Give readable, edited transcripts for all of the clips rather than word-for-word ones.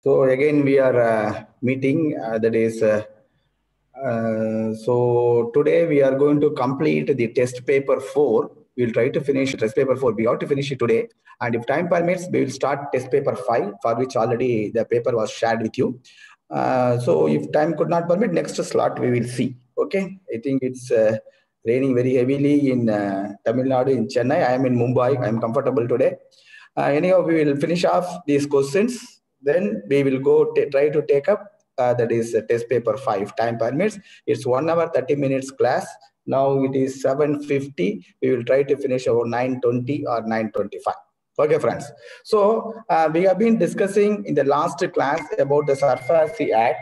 So again, we are meeting. So today we are going to complete the test paper 4. We'll try to finish test paper 4. We have to finish it today. And if time permits, we will start test paper 5, for which already the paper was shared with you. So if time could not permit, next slot we will see. Okay. I think it's raining very heavily in Tamil Nadu, in Chennai. I am in Mumbai. I am comfortable today. Anyhow, we will finish off these questions. Then we will go try to take up that is test paper 5. Time permits. It's 1 hour 30 minutes class. Now it is 7:50. We will try to finish about 9:20 or 9:25. Okay, friends. So we have been discussing in the last class about the SARFAESI Act.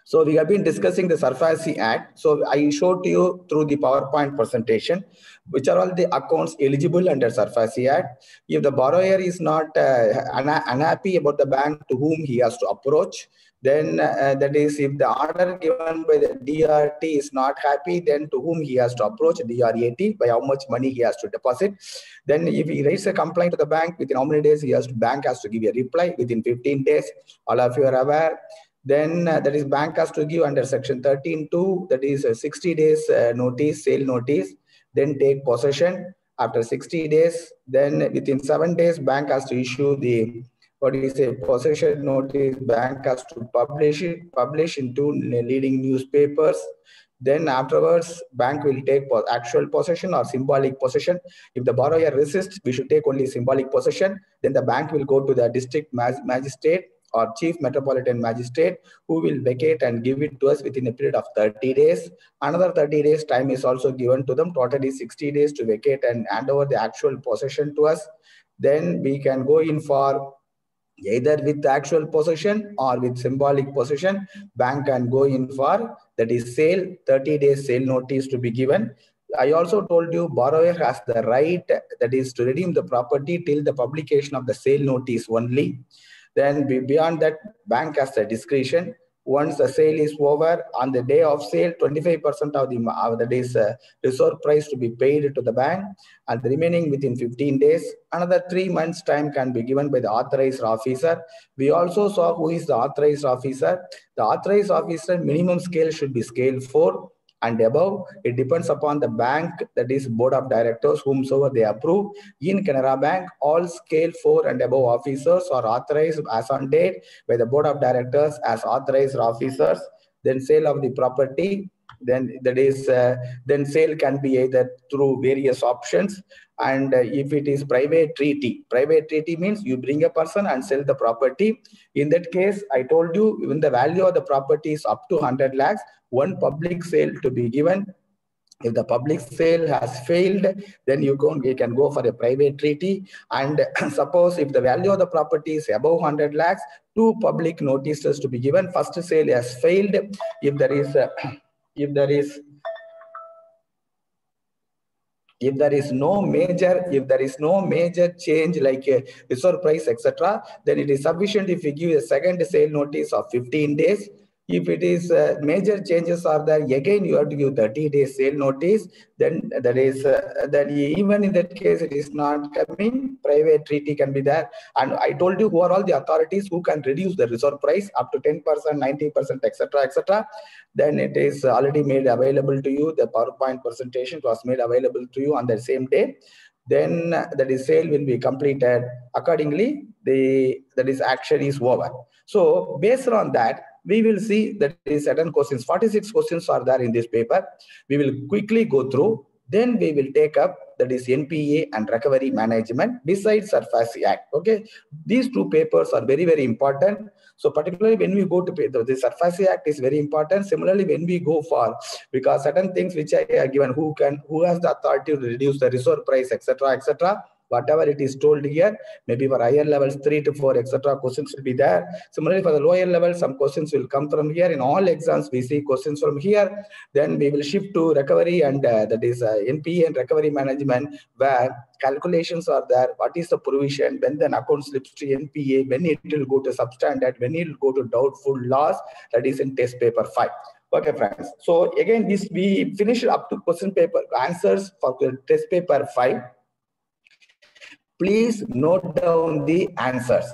So we have been discussing the SARFAESI Act. So I showed to you through the PowerPoint presentation, which are all the accounts eligible under SARFAESI Act. If the borrower is not unhappy about the bank to whom he has to approach, then that is, if the order given by the DRT is not happy, then to whom he has to approach DRAT, by how much money he has to deposit. Then if he raises a complaint to the bank, within how many days bank has to give a reply within 15 days. All of you are aware. Then that is bank has to give under section 13(2), that is 60 days notice, sale notice, then take possession after 60 days. Then within 7 days, bank has to issue the possession notice. Bank has to publish into leading newspapers. Then afterwards, bank will take actual possession or symbolic possession. If the borrower resists, we should take only symbolic possession. Then the bank will go to the district magistrate or chief metropolitan magistrate, who will vacate and give it to us within a period of 30 days. Another 30 days time is also given to them. Totally 60 days to vacate and hand over the actual possession to us. Then we can go in for either with actual possession or with symbolic possession. Bank can go in for, that is, sale, 30 days sale notice to be given. I also told you borrower has the right, that is, to redeem the property till the publication of the sale notice only. Then beyond that, bank has the discretion. Once the sale is over, on the day of sale, 25% of the reserve price to be paid to the bank, and the remaining within 15 days. Another 3 months time can be given by the authorized officer. We also saw who is the authorized officer. The authorized officer minimum scale should be scale 4 and above. It depends upon the bank, that is board of directors, whomsoever they approve. In Canara Bank, all scale 4 and above officers are authorized as on date by the board of directors as authorized officers. Then sale of the property, then that is then sale can be either through various options. And if it is private treaty means you bring a person and sell the property. In that case, I told you, when the value of the property is up to 100 lakhs, one public sale to be given. If the public sale has failed, then you can go for a private treaty. And suppose if the value of the property is above 100 lakhs, 2 public notices to be given. First sale has failed. If there is no major change like reserve price, etc., then it is sufficient if you give a second sale notice of 15 days. If it is major changes are there, again you have to give 30 days sale notice. Then that is that even in that case it is not coming, private treaty can be there. And I told you who are all the authorities who can reduce the reserve price up to 10%, 90%, etc., etc. Then it is already made available to you. The PowerPoint presentation was made available to you on the same day. Then that is sale will be completed. Accordingly, that is action is over. So based on that, we will see that is certain questions. 46 questions are there in this paper. We will quickly go through. Then we will take up, that is NPA and recovery management besides SARFAESI Act. Okay, these 2 papers are very, very important. So particularly when we go to pay, the SARFAESI Act is very important. Similarly, when we go for, because certain things which I have given, who has the authority to reduce the reserve price, etc., etc., whatever it is told here, maybe for higher levels 3 to 4, etc., questions will be there. Similarly, for the lower level, some questions will come from here. In all exams, we see questions from here. Then we will shift to recovery and that is NPA and recovery management, where calculations are there. What is the provision? When the account slips to NPA, when it will go to substandard, when it will go to doubtful loss, that is in test paper 5. Okay, friends. So again, this we finished up to question paper answers for the test paper 5. Please note down the answers.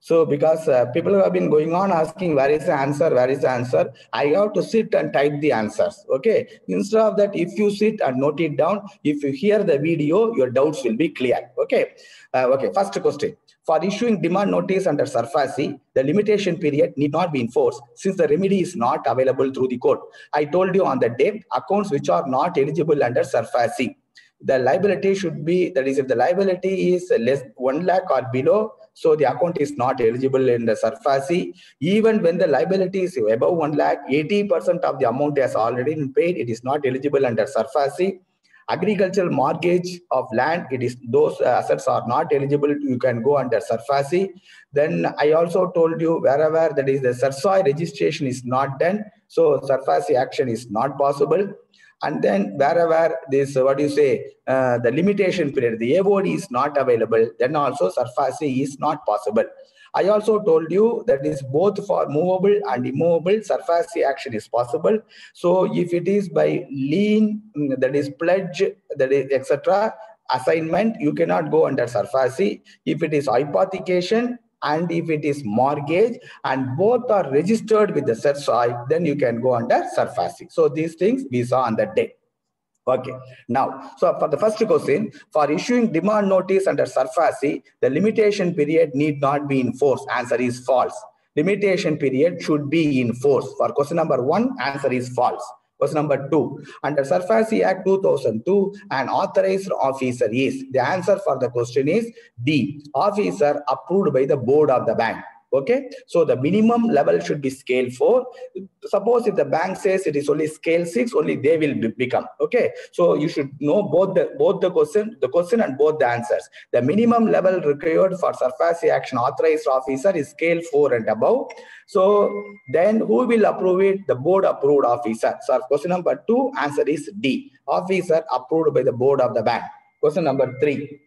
So because people have been going on asking where is the answer, where is the answer, I have to sit and type the answers. Okay. Instead of that, if you sit and note it down, if you hear the video, your doubts will be clear. Okay. Okay. First question. For issuing demand notice under SARFAESI, the limitation period need not be enforced since the remedy is not available through the court. I told you on the day, accounts which are not eligible under SARFAESI, the liability should be, that is, if the liability is less 1 lakh or below, so the account is not eligible in the SARFAESI. Even when the liability is above 1 lakh, 80% of the amount has already been paid, it is not eligible under SARFAESI. Agricultural mortgage of land, it is those assets are not eligible, you can go under SARFAESI. Then I also told you wherever that is the SARSOI registration is not done, so SARFAESI action is not possible. And then wherever this, the limitation period, the AOD is not available, then also SARFAESI is not possible. I also told you that is both for movable and immovable, SARFAESI action is possible. So if it is by lien, that is pledge, that is etc., assignment, you cannot go under SARFAESI. If it is hypothecation and if it is mortgage and both are registered with the SARSOI, then you can go under SARFAESI. So these things we saw on that day. Okay. Now, so for the first question, for issuing demand notice under SARFAESI, the limitation period need not be enforced. Answer is false. Limitation period should be enforced. For question number 1, answer is false. Question number 2, under SARFAESI Act 2002, an authorized officer is. The answer for the question is D. Officer approved by the board of the bank. Okay, so the minimum level should be scale 4. Suppose if the bank says it is only scale 6, only they will become. Okay, so you should know both the question and both the answers. The minimum level required for SARFAESI action authorized officer is scale 4 and above. So then who will approve it? The board approved officer. So question number 2, answer is D. Officer approved by the board of the bank. Question number 3.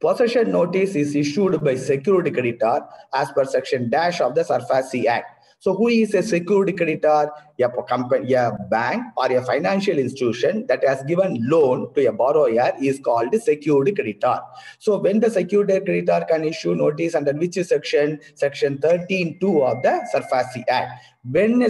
Possession notice is issued by secured creditor as per section dash of the SARFAESI Act. So who is a secured creditor? A company, a bank or a financial institution that has given loan to a borrower is called secured creditor. So when the secured creditor can issue notice under which section? Section 13(2) of the SARFAESI Act. When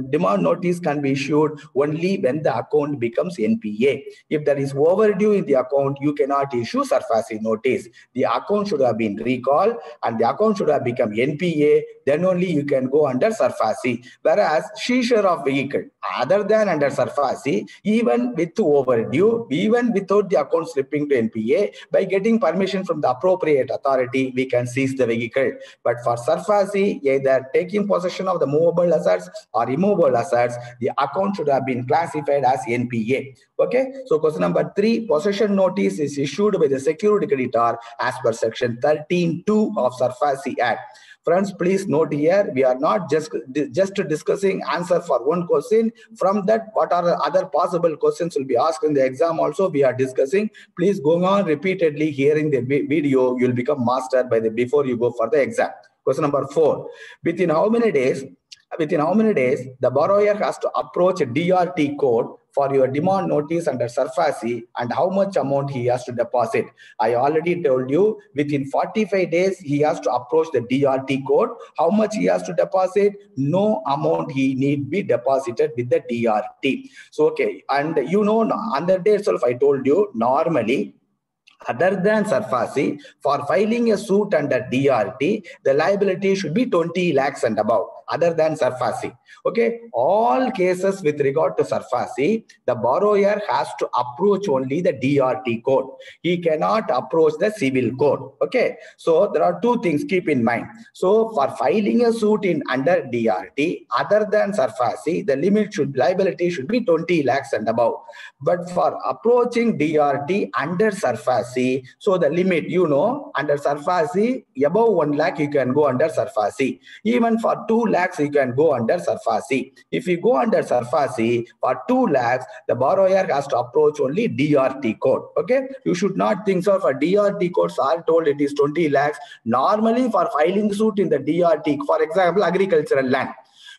demand notice can be issued only when the account becomes NPA. If there is overdue in the account, you cannot issue SARFAESI notice. The account should have been recalled and the account should have become NPA. Then only you can go under SARFAESI. Whereas seizure of vehicle, other than under SARFAESI, even with overdue, even without the account slipping to NPA, by getting permission from the appropriate authority, we can seize the vehicle. But for SARFAESI, either taking possession of the movable assets or immovable assets, the account should have been classified as NPA. Okay, so question number 3, possession notice is issued by the secured creditor as per section 13(2) of SARFAESI Act. Friends, please note here, we are not just discussing answer for one question. From that, what are the other possible questions will be asked in the exam also we are discussing. Please go on repeatedly hearing the video, you'll become master before you go for the exam. Question number 4, within how many days the borrower has to approach a DRT code for your demand notice under SARFAESI and how much amount he has to deposit? I already told you within 45 days he has to approach the DRT code. How much he has to deposit? No amount he need be deposited with the DRT. So okay, and you know on the day itself I told you normally other than SARFAESI, for filing a suit under DRT, the liability should be 20 lakhs and above, other than SARFAESI. Okay, all cases with regard to SARFAESI, the borrower has to approach only the DRT code. He cannot approach the civil code. Okay, so there are two things keep in mind. So for filing a suit in under DRT, other than SARFAESI, the liability should be 20 lakhs and above. But for approaching DRT under SARFAESI, so the limit, under SARFAESI, above 1 lakh, you can go under SARFAESI. Even for 2 lakhs, you can go under SARFAESI. If you go under SARFAESI, for 2 lakhs, the borrower has to approach only DRT code. Okay, you should not think so. For DRT codes are told it is 20 lakhs. Normally, for filing suit in the DRT, for example, agricultural land,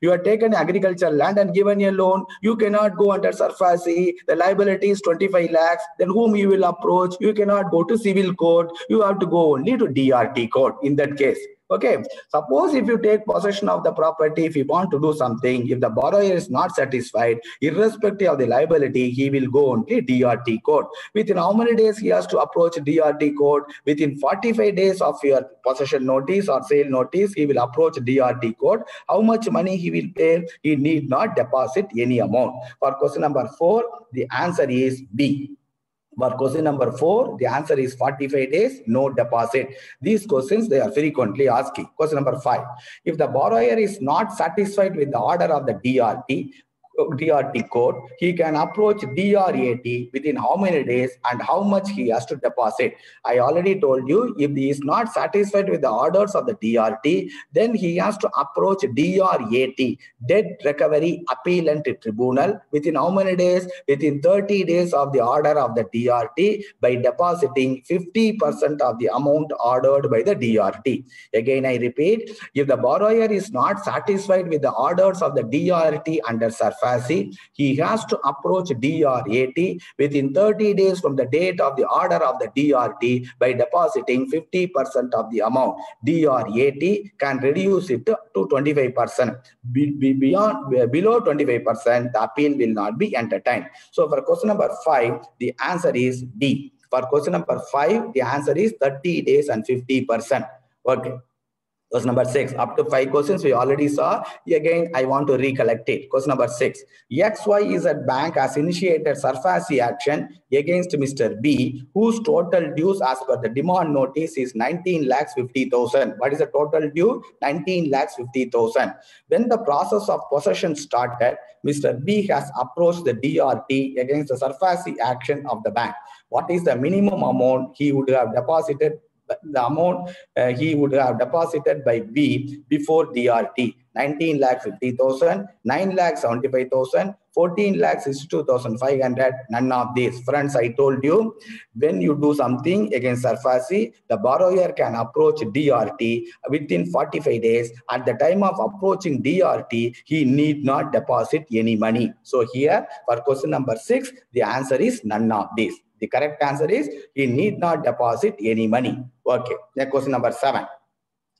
You have taken agricultural land and given a loan. You cannot go under SARFAESI. The liability is 25 lakhs. Then whom you will approach? You cannot go to civil court. You have to go only to DRT court in that case. Okay, suppose if you take possession of the property, if you want to do something, if the borrower is not satisfied, irrespective of the liability, he will go only DRT court. Within how many days he has to approach DRT court? Within 45 days of your possession notice or sale notice, he will approach DRT court. How much money he will pay? He need not deposit any amount. For question number 4, the answer is B. For question number 4, the answer is 45 days, no deposit. These questions, they are frequently asking. Question number 5, if the borrower is not satisfied with the order of the DRT court, he can approach DRAT within how many days and how much he has to deposit. I already told you, if he is not satisfied with the orders of the DRT, then he has to approach DRAT, Debt Recovery Appellant Tribunal, within how many days? Within 30 days of the order of the DRT by depositing 50% of the amount ordered by the DRT. Again, I repeat, if the borrower is not satisfied with the orders of the DRT under SARFAESI, he has to approach DRAT within 30 days from the date of the order of the DRT by depositing 50% of the amount. DRAT can reduce it to 25%. Below 25%, the appeal will not be entertained. So for question number 5, the answer is D. For question number 5, the answer is 30 days and 50%. Okay. Question number 6, up to 5 questions we already saw. Again, I want to recollect it. Question number 6, XYZ Bank has initiated SARFAESI action against Mr. B, whose total dues as per the demand notice is 19,50,000. What is the total due? 19,50,000. When the process of possession started, Mr. B has approached the DRT against the SARFAESI action of the bank. What is the minimum amount he would have deposited? The amount he would have deposited by B before DRT? 19,50,000, 9,75,000, 14,62,500. None of these. Friends, I told you, when you do something against SARFAESI, the borrower can approach DRT within 45 days. At the time of approaching DRT, he need not deposit any money. So here, for question number 6, the answer is none of these. The correct answer is he need not deposit any money. Okay. Then question number 7.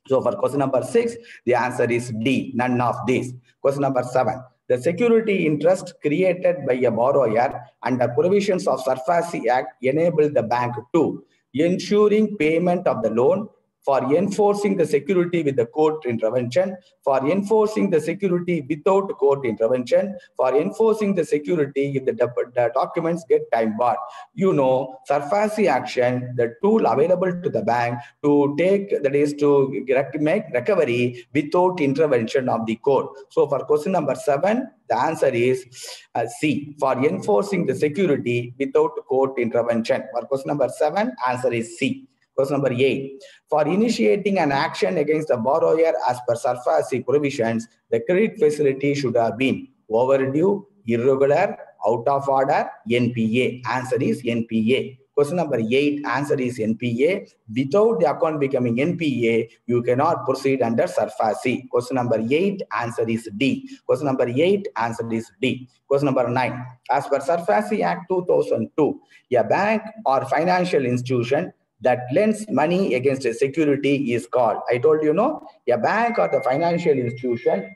So for question number 6, the answer is D, none of these. Question number 7. The security interest created by a borrower under provisions of SARFAESI Act enable the bank to ensuring payment of the loan, for enforcing the security with the court intervention, for enforcing the security without court intervention, for enforcing the security if the documents get time barred. You know, SARFAESI action, the tool available to the bank to take, that is to make recovery without intervention of the court. So for question number 7, the answer is C, for enforcing the security without court intervention. For question number 7, answer is C. Question number 8. For initiating an action against the borrower as per SARFAESI provisions, the credit facility should have been overdue, irregular, out of order, NPA. Answer is NPA. Question number 8, answer is NPA. Without the account becoming NPA, you cannot proceed under SARFAESI. Question number 8, answer is D. Question number 8, answer is D. Question number 9. As per SARFAESI Act 2002, a bank or financial institution that lends money against a security is called, I told you, no, a bank or the financial institution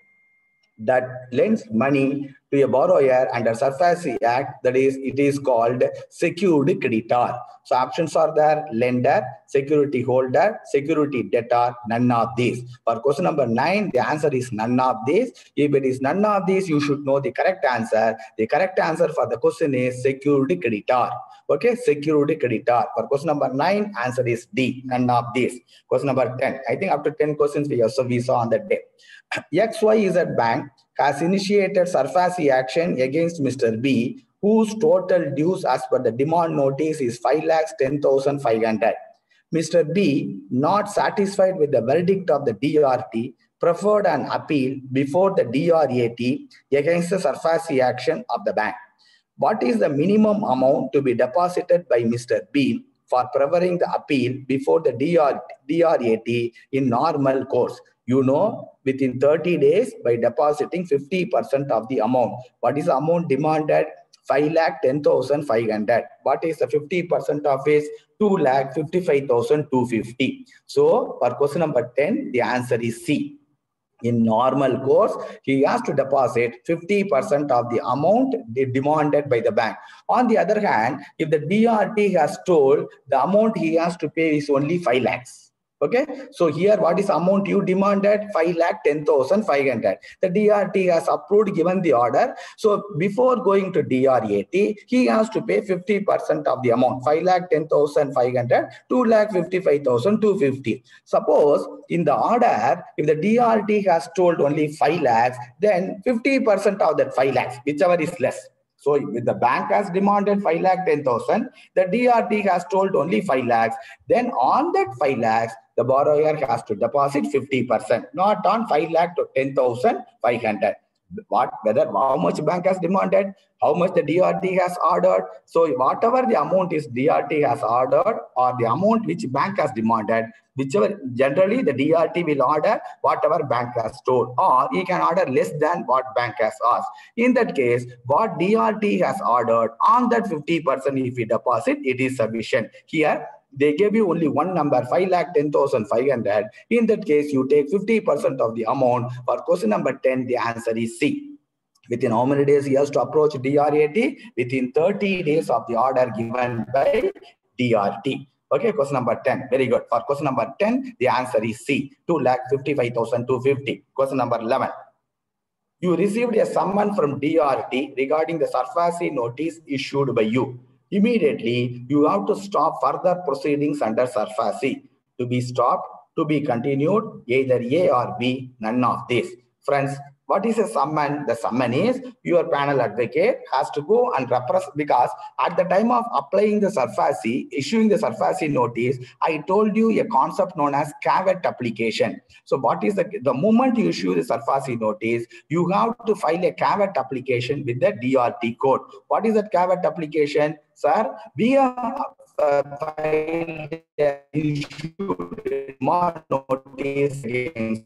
that lends money to a borrower under SARFAESI Act, that is, it is called secured creditor. So options are there: lender, security holder, security debtor, none of these. For question number 9, the answer is none of these. If it is none of these, you should know the correct answer. The correct answer for the question is secured creditor. Okay, secured creditor. For question number 9, answer is D, none of these. Question number 10. I think after 10 questions we saw on that day. XYZ Bank has initiated SARFAESI action against Mr. B, whose total dues as per the demand notice is 5,10,500. Mr. B, not satisfied with the verdict of the DRT, preferred an appeal before the DRAT against the SARFAESI action of the bank. What is the minimum amount to be deposited by Mr. B for preferring the appeal before the DRAT in normal course? You know, within 30 days by depositing 50% of the amount. What is the amount demanded? 5,10,500. What is the 50% of is 2,55,250. So for question number 10, the answer is C. In normal course, he has to deposit 50% of the amount demanded by the bank. On the other hand, if the DRT has told the amount he has to pay is only 5 lakhs. Okay, so here what is amount you demanded? 5,10,500. The DRT has approved, given the order. So before going to DRAT, he has to pay 50% of the amount, 5,10,500, 2,55,250. Suppose in the order, if the DRT has told only 5 lakhs, then 50% of that 5 lakhs, whichever is less. So if the bank has demanded 5,10,000, the DRT has told only 5 lakhs. Then on that 5 lakhs, the borrower has to deposit 50%, not on 5 lakh to 10,500. Whether how much bank has demanded, how much the DRT has ordered. So whatever the amount is DRT has ordered, or the amount which bank has demanded, whichever, generally the DRT will order whatever bank has told, or he can order less than what bank has asked. In that case, what DRT has ordered, on that 50% if we deposit, it is sufficient. Here they gave you only one number, 5,10,500. In that case, you take 50% of the amount. For question number 10, the answer is C. Within how many days he has to approach DRAT? Within 30 days of the order given by DRT. Okay, question number 10. Very good. For question number 10, the answer is C, 2,55,250. Question number 11. You received a summons from DRT regarding the SARFAESI notice issued by you. Immediately, you have to stop further proceedings under SARFAESI. To be stopped, to be continued, either A or B, none of this. Friends, what is a summon? The summon is your panel advocate has to go and represent, because at the time of applying the SARFAESI, issuing the SARFAESI notice, I told you a concept known as caveat application. So what is the moment you issue the SARFAESI notice, you have to file a caveat application with the DRT code. What is that caveat application? Sir, we have filed issued notice against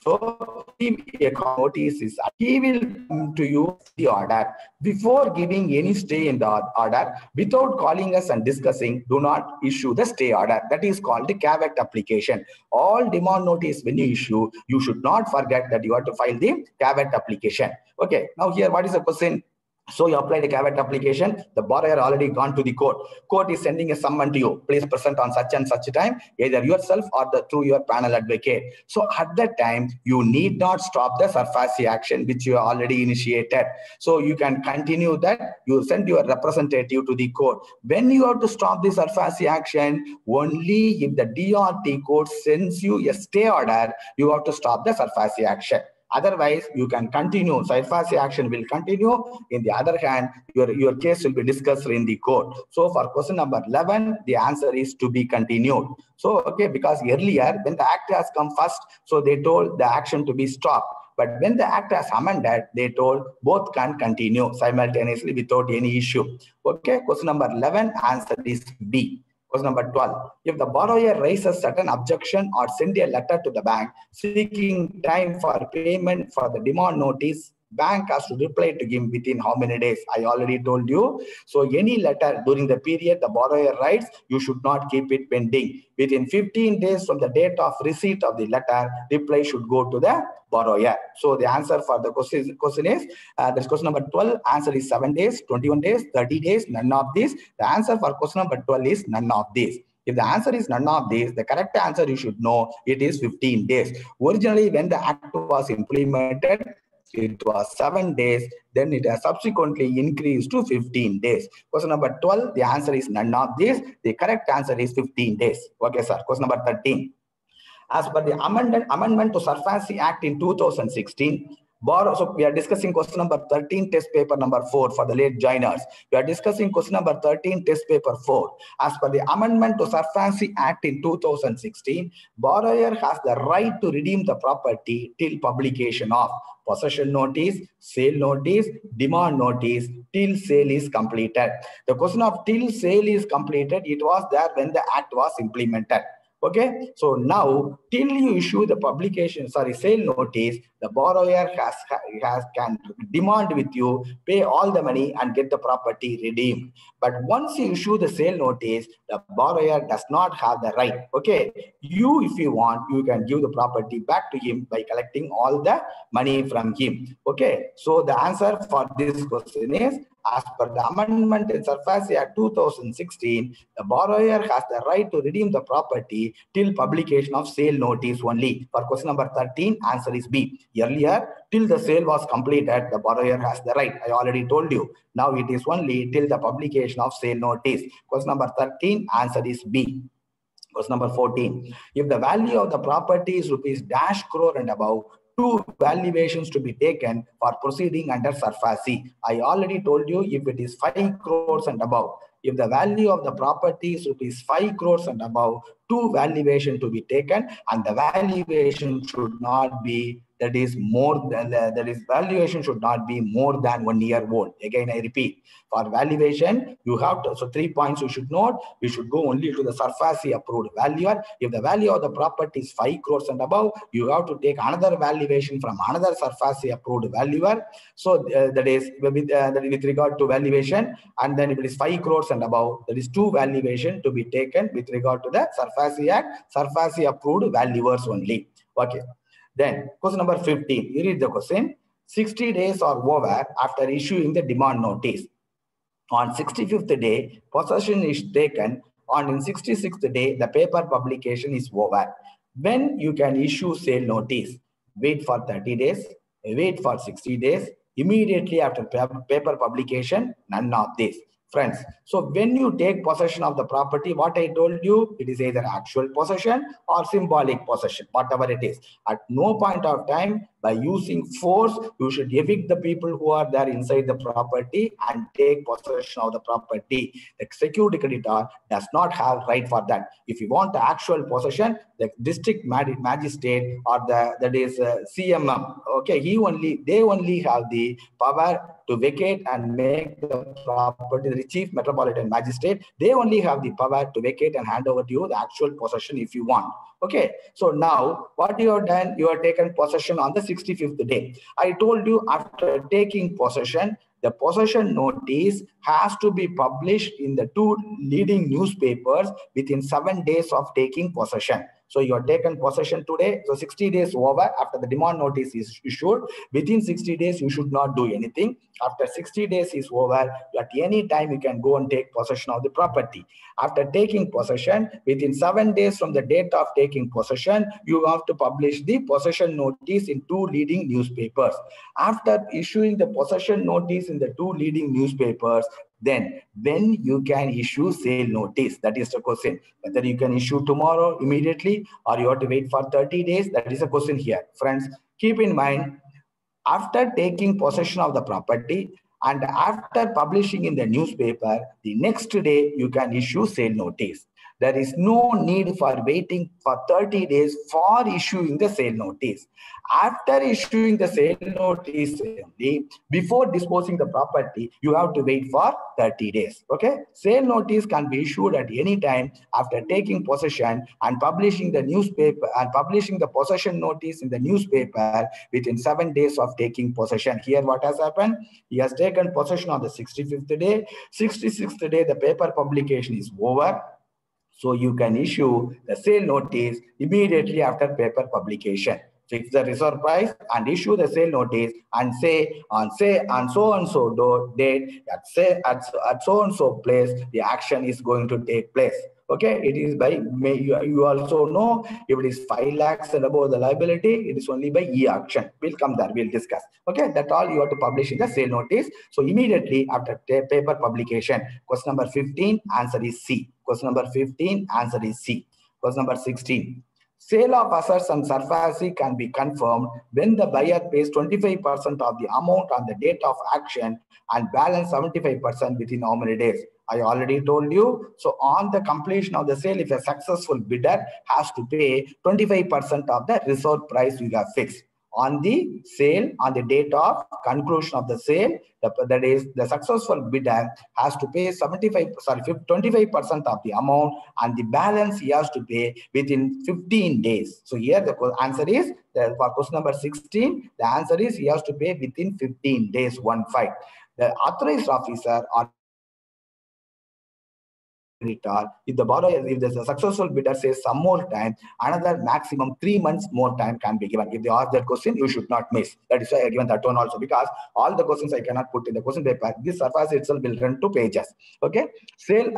so notice is he will come to you the order before giving any stay in the order. Without calling us and discussing, do not issue the stay order. That is called the caveat application. All demand notice when you issue, you should not forget that you have to file the caveat application. Okay, now here what is the question? So you apply the caveat application, the borrower already gone to the court. Court is sending a summons to you. Please present on such and such a time, either yourself or through your panel advocate. So at that time, you need not stop the SARFAESI action which you already initiated. So you can continue that. You send your representative to the court. When you have to stop the SARFAESI action, only if the DRT court sends you a stay order, you have to stop the SARFAESI action. Otherwise, you can continue. SARFAESI action will continue. In the other hand, your case will be discussed in the court. So for question number 11, the answer is to be continued. So, okay, because earlier when the act has come first, so they told the action to be stopped. But when the act has amended, they told both can continue simultaneously without any issue. Okay, question number 11, answer is B. Question number 12. If the borrower raises certain objection or send a letter to the bank seeking time for payment for the demand notice, bank has to reply to him within how many days? I already told you. So any letter during the period the borrower writes, you should not keep it pending. Within 15 days from the date of receipt of the letter, reply should go to the borrower. So the answer for the question is, that's question number 12. Answer is 7 days, 21 days, 30 days, none of these. The answer for question number 12 is none of these. If the answer is none of these, the correct answer you should know, it is 15 days. Originally, when the act was implemented, it was 7 days, then it has subsequently increased to 15 days. Question number 12, the answer is none of these. The correct answer is 15 days. Okay, sir. Question number 13. As per the amendment to SARFAESI Act in 2016, so we are discussing question number 13, test paper number 4 for the late joiners. We are discussing question number 13, test paper 4. As per the amendment to SARFAESI Act in 2016, borrower has the right to redeem the property till publication of possession notice, sale notice, demand notice, till sale is completed. The question of till sale is completed, it was there when the act was implemented. Okay, so now till you issue the sale notice, the borrower can demand with you, pay all the money and get the property redeemed. But once you issue the sale notice, the borrower does not have the right. Okay, you, if you want, you can give the property back to him by collecting all the money from him. Okay, so the answer for this question is, as per the amendment in SARFAESI Act 2016, the borrower has the right to redeem the property till publication of sale notice only. For question number 13, answer is B. Earlier, till the sale was completed, the borrower has the right. I already told you. Now it is only till the publication of sale notice. Question number 13, answer is B. Question number 14. If the value of the property is rupees dash crore and above, two valuations to be taken for proceeding under SARFAESI. I already told you, if it is 5 crores and above, if the value of the property is rupees 5 crores and above, two valuation to be taken, and the valuation should not be, that is valuation should not be more than 1 year old. Again, I repeat, for valuation, you have to, so 3 points you should note. We should go only to the SARFAESI approved valuer. If the value of the property is 5 crores and above, you have to take another valuation from another SARFAESI approved valuer. So that is with regard to valuation, and then if it is 5 crores and above, there is two valuation to be taken with regard to the SARFAESI Act, SARFAESI approved valuers only. Okay. Then question number 15, you read the question. 60 days are over after issuing the demand notice. On 65th day, possession is taken. On in 66th day, the paper publication is over. When you can issue sale notice? Wait for 30 days, wait for 60 days, immediately after paper publication, none of this. Friends, so when you take possession of the property, what I told you, it is either actual possession or symbolic possession, whatever it is. At no point of time, by using force, you should evict the people who are there inside the property and take possession of the property. The security creditor does not have right for that. If you want the actual possession, the district magistrate or CMM, okay, they only have the power to vacate and make the property. The chief metropolitan magistrate, they only have the power to vacate and hand over to you the actual possession if you want. Okay, so now what you have done, you have taken possession on the 65th day. I told you, after taking possession, the possession notice has to be published in the two leading newspapers within 7 days of taking possession. So you have taken possession today, so 60 days over after the demand notice is issued. Within 60 days, you should not do anything. After 60 days is over, at any time you can go and take possession of the property. After taking possession, within 7 days from the date of taking possession, you have to publish the possession notice in two leading newspapers. After issuing the possession notice in the two leading newspapers, then when you can issue sale notice, that is the question. Whether you can issue tomorrow immediately or you have to wait for 30 days, that is a question here. Friends, keep in mind, after taking possession of the property and after publishing in the newspaper, the next day you can issue sale notice. There is no need for waiting for 30 days for issuing the sale notice. After issuing the sale notice, before disposing the property, you have to wait for 30 days. Okay, sale notice can be issued at any time after taking possession and publishing the newspaper and publishing the possession notice in the newspaper within 7 days of taking possession. Here, what has happened? He has taken possession on the 65th day. 66th day, the paper publication is over. So you can issue the sale notice immediately after paper publication. Fix the reserve price and issue the sale notice and say on so and so date at so and so place the action is going to take place. Okay, it is by you also know, if it is 5 lakhs and above the liability, it is only by e-auction. We'll come there, we'll discuss. Okay, that's all you have to publish in the sale notice. So immediately after paper publication. Question number 15, answer is C. Question number 15, answer is C. Question number 16. Sale of assets and SARFAESI can be confirmed when the buyer pays 25% of the amount on the date of action and balance 75% within how many days? I already told you. So on the completion of the sale, if a successful bidder has to pay 25% of the reserve price you have fixed. on the sale, on the date of conclusion of the sale. That is, the successful bidder has to pay 25% of the amount, and the balance he has to pay within 15 days. So here the answer is, for question number 16, the answer is he has to pay within 15 days, 1-5. The authorized officer or if the borrower, if the successful bidder says some more time, another maximum 3 months more time can be given. If they ask that question, you should not miss. That is why I given that one also, because all the questions I cannot put in the question paper. This surface itself will run 2 pages. Okay. Sale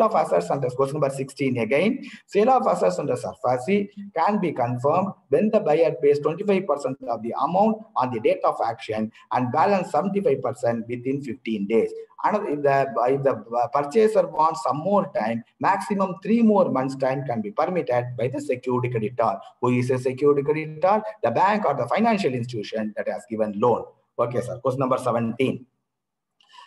of assets under question number 16 again. Sale of assets under SARFAESI can be confirmed when the buyer pays 25% of the amount on the date of action and balance 75% within 15 days. And if the purchaser wants some more time, maximum 3 more months time can be permitted by the secured creditor. Who is a secured creditor? The bank or the financial institution that has given loan. Okay, sir. Question number 17.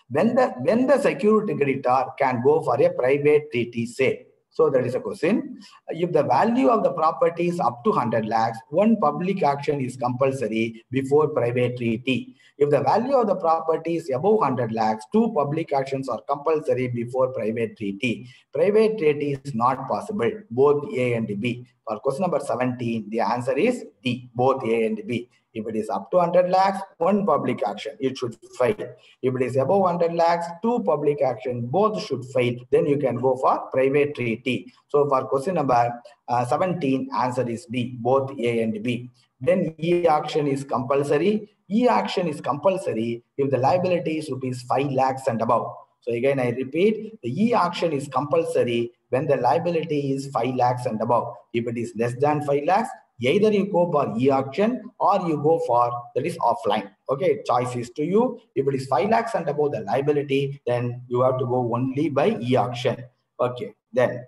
When the secured creditor can go for a private treaty sale. So that is a question. If the value of the property is up to 100 lakhs, one public action is compulsory before private treaty. If the value of the property is above 100 lakhs, 2 public actions are compulsory before private treaty. Private treaty is not possible, both A and B. For question number 17, the answer is D, both A and B. If it is up to 100 lakhs, 1 public action, it should fail. If it is above 100 lakhs, 2 public action, both should fail. Then you can go for private treaty. So for question number 17, answer is D, both A and B. Then E action is compulsory. E action is compulsory if the liability is rupees 5 lakhs and above. So again, I repeat, the E action is compulsory when the liability is 5 lakhs and above. If it is less than 5 lakhs, either you go for E auction or you go for, that is, offline. Okay, choice is to you. If it is 5 lakhs and above the liability, then you have to go only by E auction. Okay, then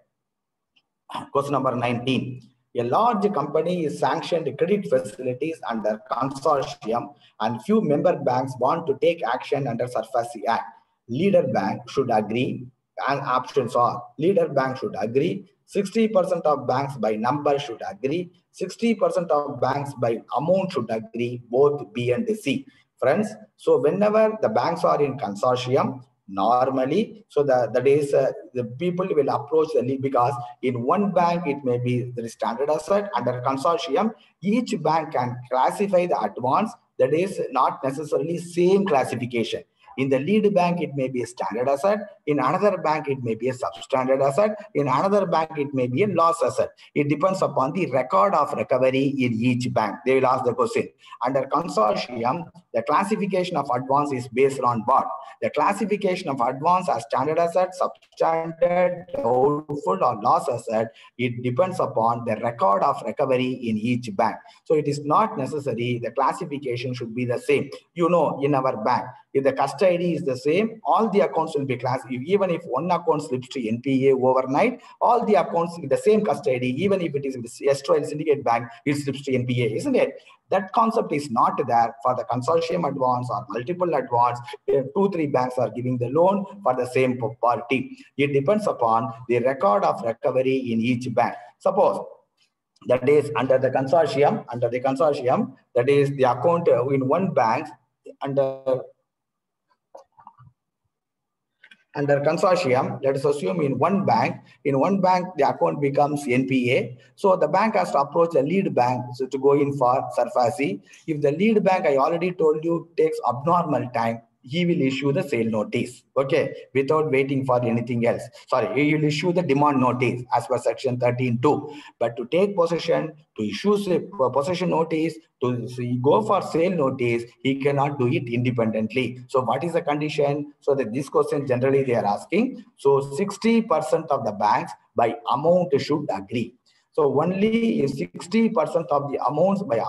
question number 19. A large company is sanctioned credit facilities under consortium and few member banks want to take action under SARFAESI Act. Leader bank should agree, and options are: leader bank should agree, 60% of banks by number should agree, 60% of banks by amount should agree, both B and C. Friends, so whenever the banks are in consortium, normally, so that is the people will approach the lead, because in one bank it may be the standard asset. Under consortium, each bank can classify the advance, that is not necessarily same classification. In the lead bank, it may be a standard asset. In another bank, it may be a substandard asset. In another bank, it may be a loss asset. It depends upon the record of recovery in each bank. They will ask the question. Under consortium, the classification of advance is based on what? The classification of advance as standard asset, substandard, doubtful, or loss asset, it depends upon the record of recovery in each bank. So it is not necessary the classification should be the same. You know, in our bank, if the custody is the same, all the accounts will be classified. Even if one account slips to NPA overnight, all the accounts with the same custody, even if it is in the Estroil Syndicate Bank, it slips to NPA, isn't it? That concept is not there for the consortium advance or multiple advance. 2-3 banks are giving the loan for the same party. It depends upon the record of recovery in each bank. Suppose that is under the consortium, that is the account in one bank under consortium, let us assume in one bank the account becomes NPA. So the bank has to approach the lead bank to go in for SARFAESI. If the lead bank, I already told you, takes abnormal time, he will issue the sale notice, okay, without waiting for anything else. Sorry, he will issue the demand notice as per section 13(2). But to take possession, to issue possession notice, to go for sale notice, he cannot do it independently. So what is the condition? So that this question generally they are asking. So 60% of the banks by amount should agree. So only if 60% of the amounts by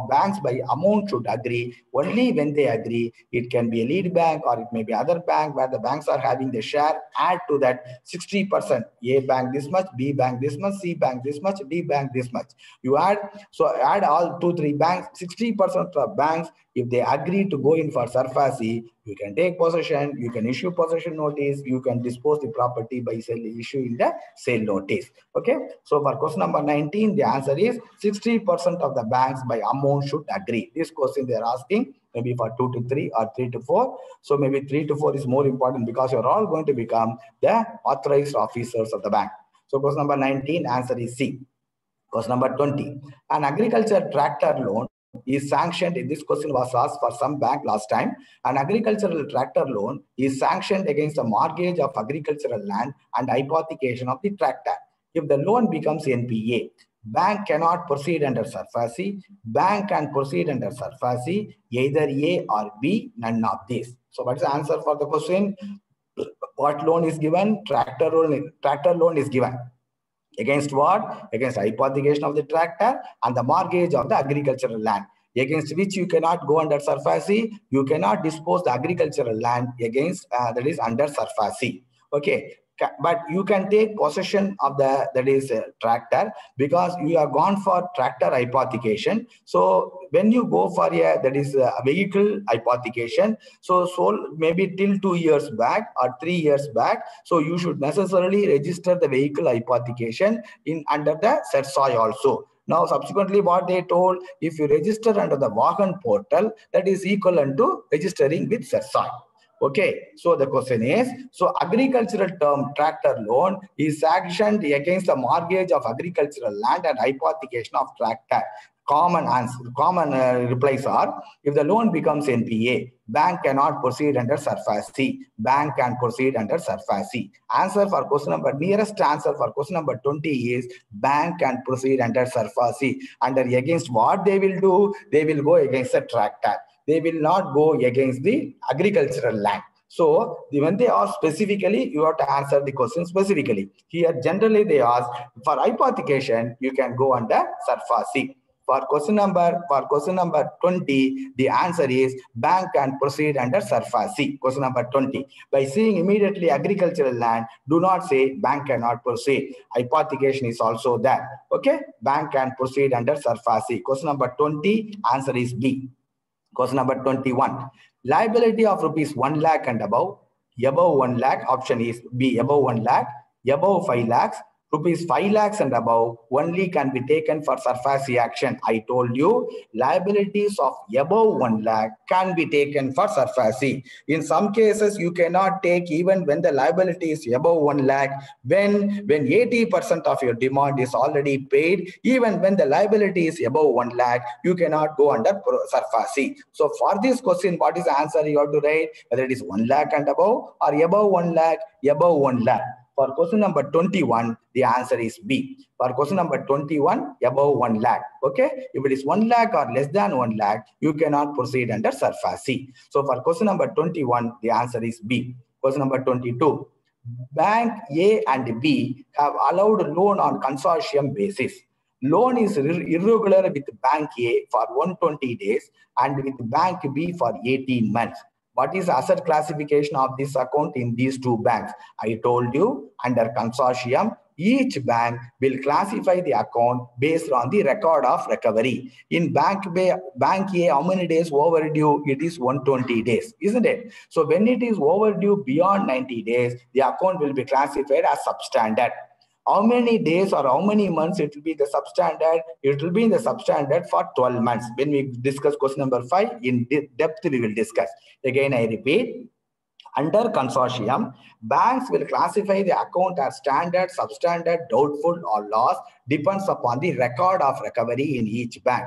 banks by amount should agree. Only when they agree, it can be a lead bank or it may be other bank where the banks are having the share. Add to that 60%. A bank this much, B bank this much, C bank this much, D bank this much. You add, so add all 2-3 banks, 60% of banks, if they agree to go in for SARFAESI, You can take possession, you can issue possession notice, you can dispose the property by issuing the sale notice. Okay. So for question number 19, the answer is 60% of the banks by amount should agree. This question they are asking maybe for 2 to 3 or 3 to 4. So maybe 3 to 4 is more important because you're all going to become the authorized officers of the bank. So question number 19, answer is C. Question number 20. An agriculture tractor loan is sanctioned. This question was asked for some bank last time. An agricultural tractor loan is sanctioned against the mortgage of agricultural land and hypothecation of the tractor. If the loan becomes NPA, bank cannot proceed under SARFAESI. Bank can proceed under SARFAESI, either A or B, none of these. So what's the answer for the question? What loan is given? Tractor loan is given. Against what? Against hypothecation of the tractor and the mortgage of the agricultural land, against which you cannot go under SARFAESI. You cannot dispose the agricultural land against that is under SARFAESI. Okay. But you can take possession of the tractor because you have gone for tractor hypothecation. So when you go for a vehicle hypothecation, so maybe till 2 years back or 3 years back, so you should necessarily register the vehicle hypothecation in under the SERSOI also. Now, subsequently, what they told, if you register under the Vahan portal, that is equivalent to registering with SERSOI. Okay, so the question is, so agricultural term tractor loan is sanctioned against the mortgage of agricultural land and hypothecation of tractor. Common replies are, if the loan becomes NPA, bank cannot proceed under SARFAESI. Bank can proceed under SARFAESI. Answer for question number, nearest answer for question number 20 is bank can proceed under SARFAESI. Under against what they will do? They will go against the tractor. They will not go against the agricultural land. So when they ask specifically, you have to answer the question specifically. Here, generally they ask for hypothecation, you can go under SARFAESI. For question number 20, the answer is bank can proceed under SARFAESI. Question number 20. By seeing immediately agricultural land, do not say bank cannot proceed. Hypothecation is also there. Okay, bank can proceed under SARFAESI. Question number 20, answer is B. Question number 21. Liability of rupees 1 lakh and above 1 lakh, option is B, above 1 lakh, above 5 lakhs, rupees 5 lakhs and above only can be taken for SARFAESI action. I told you liabilities of above 1 lakh can be taken for SARFAESI. In some cases, you cannot take even when the liability is above 1 lakh, when 80% of your demand is already paid, even when the liability is above 1 lakh, you cannot go under SARFAESI. So for this question, what is the answer you have to write? Whether it is 1 lakh and above or above 1 lakh, above 1 lakh. For question number 21, the answer is B. For question number 21, above 1 lakh. Okay. If it is 1 lakh or less than 1 lakh, you cannot proceed under SARFAESI. So for question number 21, the answer is B. Question number 22. Bank A and B have allowed loan on consortium basis. Loan is irregular with Bank A for 120 days and with Bank B for 18 months. What is asset classification of this account in these two banks? I told you under consortium, each bank will classify the account based on the record of recovery. In Bank A, how many days overdue? It is 120 days, isn't it? So when it is overdue beyond 90 days, the account will be classified as substandard. How many days or how many months it will be the substandard? It will be in the substandard for 12 months. When we discuss question number 5, in depth we will discuss. Again, I repeat, under consortium, banks will classify the account as standard, substandard, doubtful, or loss, depends upon the record of recovery in each bank.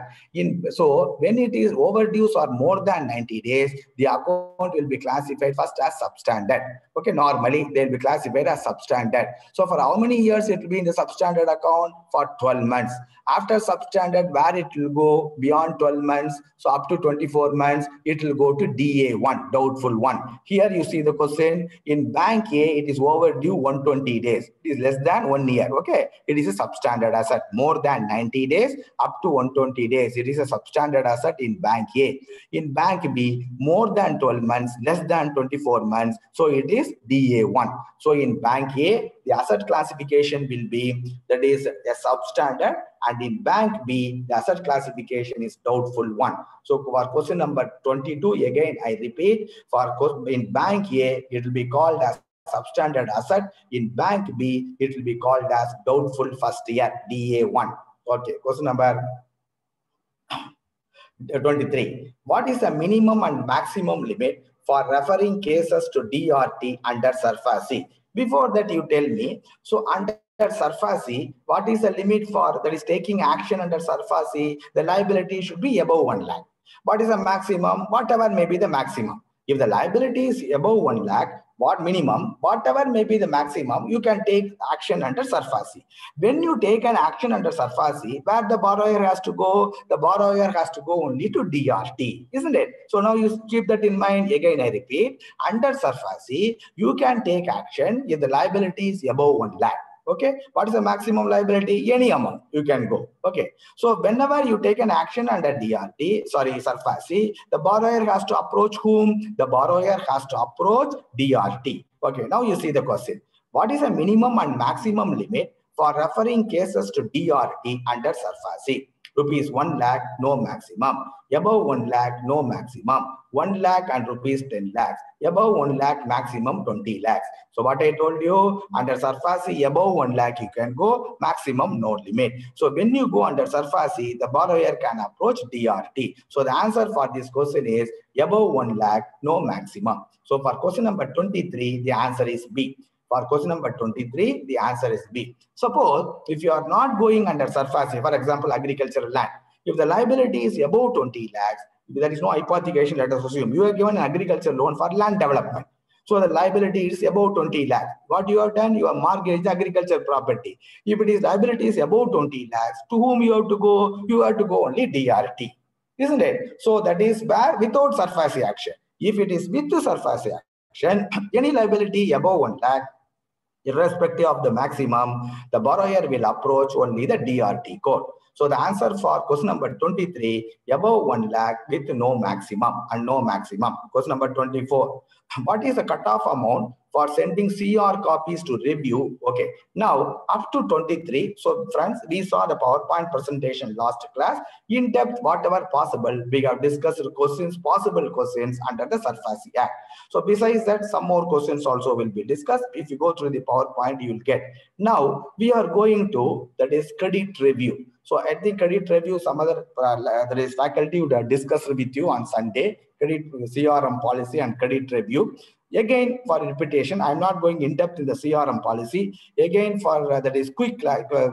So when it is overdue or more than 90 days, the account will be classified first as substandard. Okay, normally they will be classified as substandard. So for how many years it will be in the substandard account? For 12 months. After substandard, where it will go beyond 12 months, so up to 24 months, it will go to DA1, doubtful 1. Here you see the question, in Bank A, it is overdue 120 days. It is less than 1 year, okay? It is a substandard substandard asset. More than 90 days, up to 120 days, it is a substandard asset in bank A. In bank B, more than 12 months, less than 24 months, so it is DA1. So in bank A, the asset classification will be, that is a substandard, and in bank B, the asset classification is doubtful one. So for question number 22, again I repeat, in bank A, it will be called as substandard asset. In bank B, it will be called as doubtful first year, DA1. Okay, question number 23. What is the minimum and maximum limit for referring cases to DRT under SARFAESI? Before that, you tell me, so under SARFAESI, what is the limit for that is taking action under SARFAESI? The liability should be above 1 lakh. What is the maximum? Whatever may be the maximum. If the liability is above 1 lakh, what minimum, whatever may be the maximum, you can take action under SARFAESI. When you take an action under SARFAESI, where the borrower has to go, the borrower has to go only to DRT, isn't it? So now you keep that in mind. Again, I repeat, under SARFAESI, you can take action if the liability is above 1 lakh. Okay, what is the maximum liability? Any amount you can go. Okay, so whenever you take an action under SARFAESI, the borrower has to approach whom? The borrower has to approach DRT. Okay, now you see the question. What is the minimum and maximum limit for referring cases to DRT under SARFAESI? Rupees 1 lakh, no maximum. Above 1 lakh, no maximum. 1 lakh and rupees 10 lakhs. Above 1 lakh, maximum 20 lakhs. So what I told you, under SARFAESI, above 1 lakh, you can go, maximum, no limit. So when you go under SARFAESI, the borrower can approach DRT. So the answer for this question is above 1 lakh, no maximum. So for question number 23, the answer is B. For question number 23, the answer is B. Suppose if you are not going under SARFAESI, for example, agricultural land, if the liability is above 20 lakhs, there is no hypothecation, let us assume. You are given an agricultural loan for land development. So the liability is above 20 lakhs. What you have done, you have mortgaged the agricultural property. If it is liability is above 20 lakhs, to whom you have to go? You have to go only DRT, isn't it? So that is where without SARFAESI action. If it is with the SARFAESI action, any liability above 1 lakh, irrespective of the maximum, the borrower will approach only the DRT code. So the answer for question number 23, above 1 lakh with no maximum and no maximum. Question number 24, what is the cutoff amount for sending CR copies to review? Okay, now up to 23. So friends, we saw the PowerPoint presentation last class. In depth, whatever possible, we have discussed questions, possible questions under the SARFAESI Act. So besides that, some more questions also will be discussed. If you go through the PowerPoint, you will get. Now we are going to, that is credit review. So at the credit review, some other there is faculty would have discussed with you on Sunday, credit CRM policy and credit review. Again, for repetition, I'm not going in depth in the CRM policy. Again, for that is quick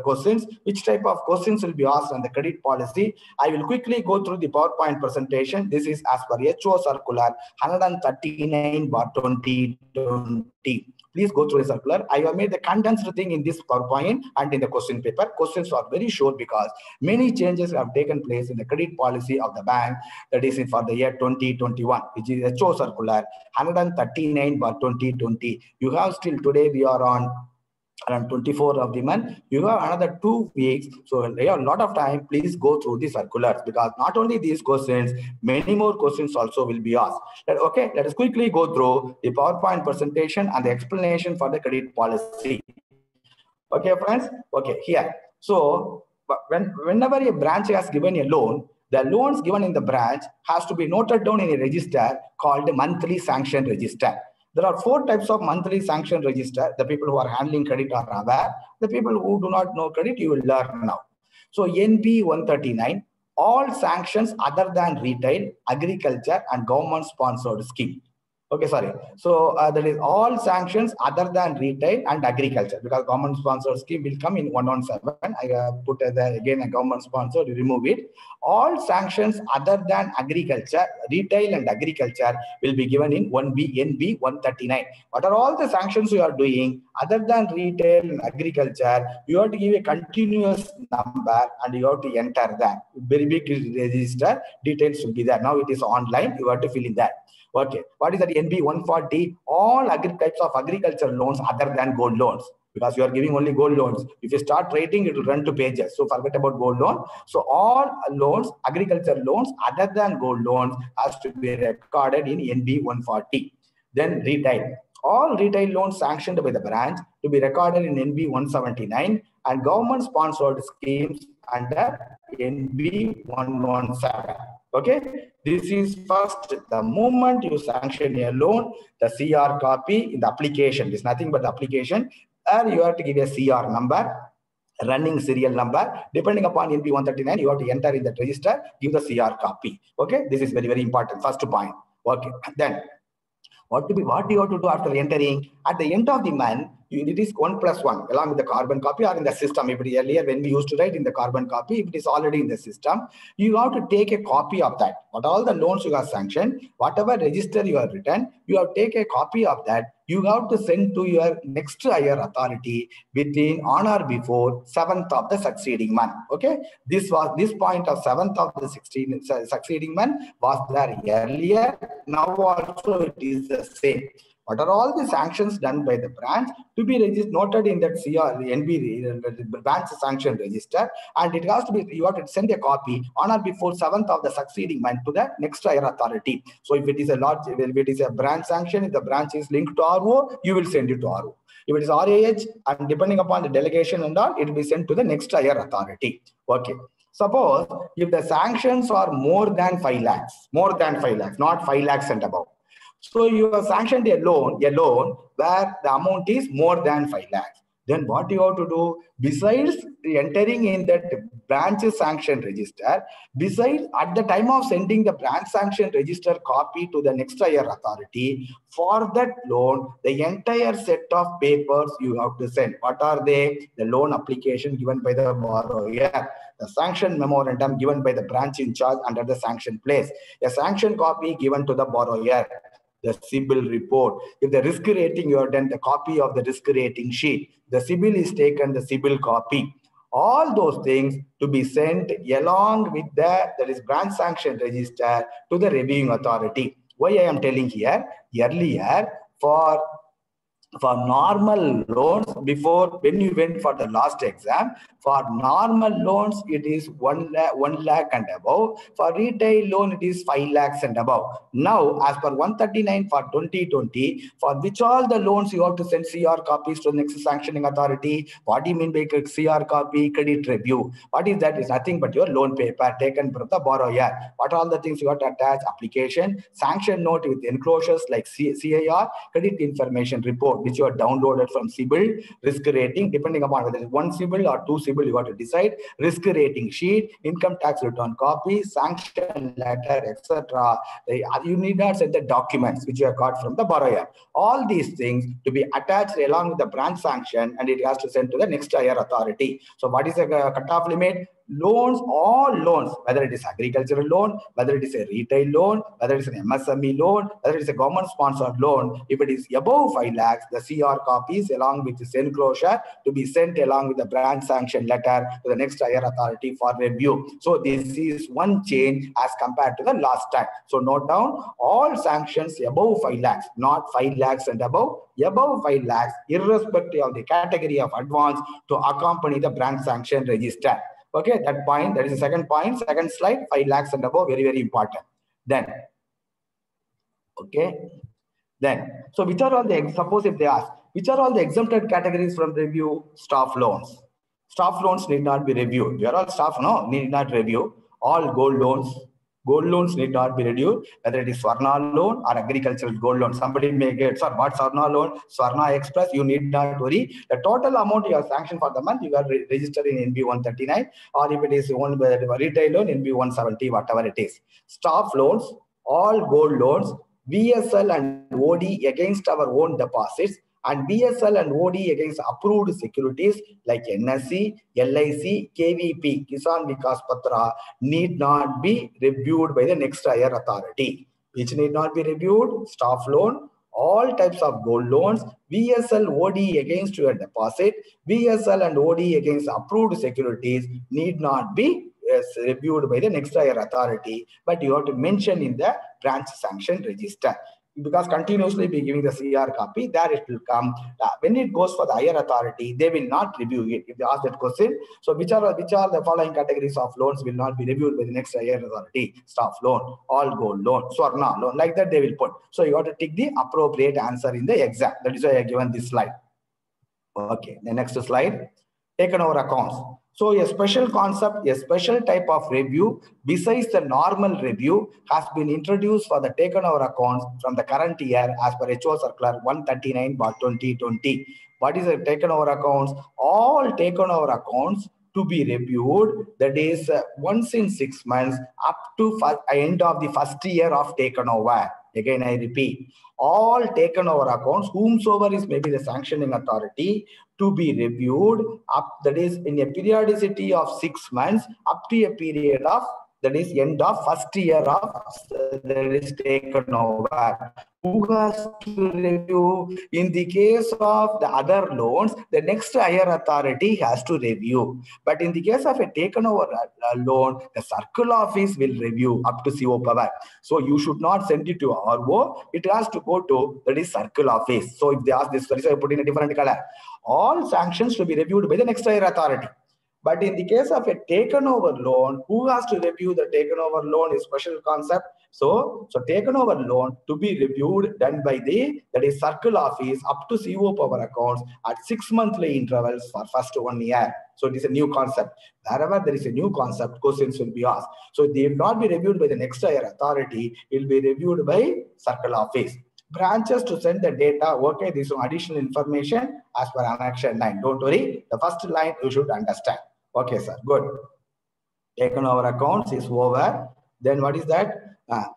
questions, which type of questions will be asked on the credit policy. I will quickly go through the PowerPoint presentation. This is as per HO circular 139/2020. Please go through the circular. I have made the condensed thing in this PowerPoint and in the question paper. Questions are very short because many changes have taken place in the credit policy of the bank. That is for the year 2021, which is HO circular 139/2020. You have still today, we are on around 24 of the month. You have another 2 weeks. So you have a lot of time. Please go through the circulars because not only these questions, many more questions also will be asked. Okay, let us quickly go through the PowerPoint presentation and the explanation for the credit policy. Okay, friends. Okay, here. So whenever a branch has given a loan, the loans given in the branch has to be noted down in a register called monthly sanction register. There are 4 types of monthly sanction register. The people who are handling credit are aware. The people who do not know credit, you will learn now. So NP 139, all sanctions other than retail, agriculture and government sponsored scheme. Okay, sorry. So that is all sanctions other than retail and agriculture, because government sponsored scheme will come in 117. I put again a government sponsor, remove it. All sanctions other than agriculture, retail and agriculture will be given in 1B NB 139. What are all the sanctions you are doing other than retail and agriculture? You have to give a continuous number and you have to enter that. Very big register, details will be there. Now it is online, you have to fill in that. Okay, what is that NB 140? All types of agricultural loans other than gold loans. because you are giving only gold loans. If you start writing, it will run to pages. So forget about gold loan. So all loans, agriculture loans other than gold loans has to be recorded in NB 140. Then retail. All retail loans sanctioned by the branch to be recorded in NB 179 and government-sponsored schemes under NB 117. Okay, this is first the moment you sanction a loan, the CR copy in the application is nothing but the application, and you have to give a CR number, running serial number. Depending upon NB 139, you have to enter in that register, give the CR copy. Okay, this is very, very important. First point. Okay, then what you have to do after entering? At the end of the month, it is 1+1 along with the carbon copy or in the system. If it is earlier when we used to write in the carbon copy, if it is already in the system, you have to take a copy of that. What all the loans you have sanctioned, whatever register you have written, you have to take a copy of that. You have to send to your next higher authority within on or before 7th of the succeeding month. Okay, this point of 7th of the succeeding month was there earlier. Now also it is the same. What are all the sanctions done by the branch to be noted in that CR, NB branch sanction register, and it has to be, you have to send a copy on or before 7th of the succeeding month to the next higher authority. So if it is a branch sanction, if the branch is linked to RO, you will send it to RO. If it is RAH, and depending upon the delegation and all, it will be sent to the next higher authority. Okay. Suppose if the sanctions are more than 5 lakhs, not 5 lakhs and above. So you have sanctioned a loan where the amount is more than 5 lakhs. Then what you have to do, besides entering in that branch sanction register, besides at the time of sending the branch sanction register copy to the next higher authority, for that loan, the entire set of papers you have to send. What are they? The loan application given by the borrower, the sanction memorandum given by the branch in charge under the sanction place, a sanction copy given to the borrower, the CIBIL report. If the risk rating, you have done the copy of the risk rating sheet. The CIBIL is taken, the CIBIL copy. All those things to be sent along with that is branch sanction register to the reviewing authority. Why I am telling here, earlier for normal loans, before when you went for the last exam, for normal loans it is 1 lakh and above. For retail loan it is 5 lakhs and above. Now as per 139 for 2020, for which all the loans you have to send CR copies to the next sanctioning authority. What do you mean by CR copy? Credit review. What is that? Is nothing but your loan paper taken from the borrower. What are all the things you have to attach? Application, sanction note with enclosures like CIR, credit information report, which you are downloaded from CIBIL, risk rating, depending upon whether it's 1 CIBIL or 2 CIBIL, you have to decide, risk rating sheet, income tax return copy, sanction letter, etc. You need not send the documents which you have got from the borrower. All these things to be attached along with the branch sanction, and it has to send to the next higher authority. So what is the cutoff limit? Loans, all loans, whether it is agricultural loan, whether it is a retail loan, whether it is an MSME loan, whether it is a government-sponsored loan, if it is above 5 lakhs, the CR copies along with this enclosure to be sent along with the branch sanction letter to the next higher authority for review. So this is one change as compared to the last time. So note down, all sanctions above 5 lakhs, not 5 lakhs and above 5 lakhs, irrespective of the category of advance, to accompany the branch sanction register. Okay, that point, that is the second point, second slide, 5 lakhs and above, very, very important. Then, okay, then, so which are all the, suppose if they ask, which are all the exempted categories from review? Staff loans. Staff loans need not be reviewed. We are all staff, no, need not review. All gold loans need not be reviewed, whether it is Swarna loan or agricultural gold loan. Somebody may get, sir, what Swarna loan? Swarna Express, you need not worry. The total amount you have sanctioned for the month, you are registered in NB 139, or if it is owned by the retail loan, NB 170, whatever it is. Staff loans, all gold loans, BSL and OD against our own deposits, and BSL and OD against approved securities like NSC, LIC, KVP, Kisan Vikas Patra need not be reviewed by the next higher authority. Which need not be reviewed? Staff loan, all types of gold loans, BSL, OD against your deposit, BSL and OD against approved securities need not be reviewed by the next higher authority, but you have to mention in the branch sanction register. because continuously be giving the CR copy, there it will come. When it goes for the higher authority, they will not review it. If they ask that question, so which are the following categories of loans will not be reviewed by the next higher authority? Staff loan, all gold loan, Swarna loan, like that they will put. So you have to take the appropriate answer in the exam. That is why I have given this slide. Okay, the next slide, taken over accounts. So a special concept, a special type of review besides the normal review has been introduced for the taken over accounts from the current year as per HO Circular 139/2020. What is the taken over accounts? All taken over accounts to be reviewed, that is once in 6 months up to end of the first year of taken over. Again, I repeat, all taken over accounts, whomsoever is maybe the sanctioning authority, to be reviewed up, that is in a periodicity of 6 months up to a period of, that is end of first year of that is taken over. Who has to review? In the case of the other loans, the next higher authority has to review. But in the case of a taken over loan, the circle office will review up to CO power. So you should not send it to RO. It has to go to, that is circle office. So if they ask this, I put in a different color. All sanctions to be reviewed by the next higher authority. But in the case of a taken over loan, who has to review the taken over loan is special concept. So taken over loan to be reviewed done by the, that is circle office up to CO power accounts at 6 monthly intervals for first 1 year. So it is a new concept. Wherever there is a new concept, questions will be asked. So they will not be reviewed by the next higher authority. It will be reviewed by circle office. Branches to send the data. Okay, this is some additional information as per Annex 9. Don't worry. The first line you should understand. Okay, sir. Good. Taken over accounts is over. Then what is that?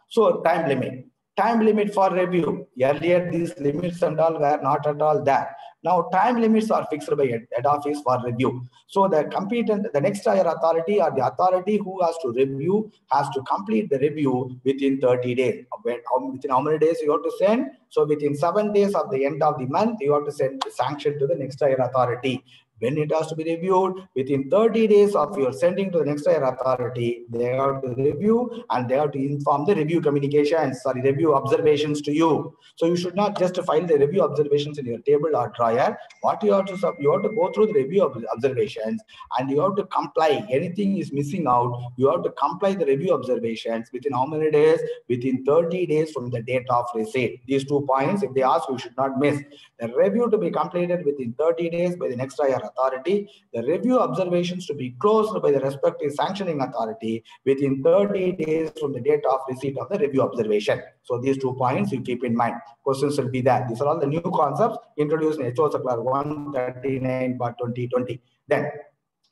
So time limit. Time limit for review. Earlier, these limits and all were not at all there. Now, time limits are fixed by head office for review. So the competent, the next higher authority or the authority who has to review has to complete the review within 30 days. Within how many days you have to send? So within 7 days of the end of the month, you have to send the sanction to the next higher authority. When it has to be reviewed, within 30 days of your sending to the next higher authority, they have to review and they have to inform the review communications, review observations to you. So you should not just file the review observations in your table or drawer. What you have to go through the review observations and you have to comply. Anything is missing out, you have to comply the review observations within how many days? Within 30 days from the date of receipt. These 2 points, if they ask, you should not miss. The review to be completed within 30 days by the next higher authority. The review observations to be closed by the respective sanctioning authority within 30 days from the date of receipt of the review observation. So these 2 points you keep in mind. Questions will be there. These are all the new concepts introduced in HO Circular 139/2020. Then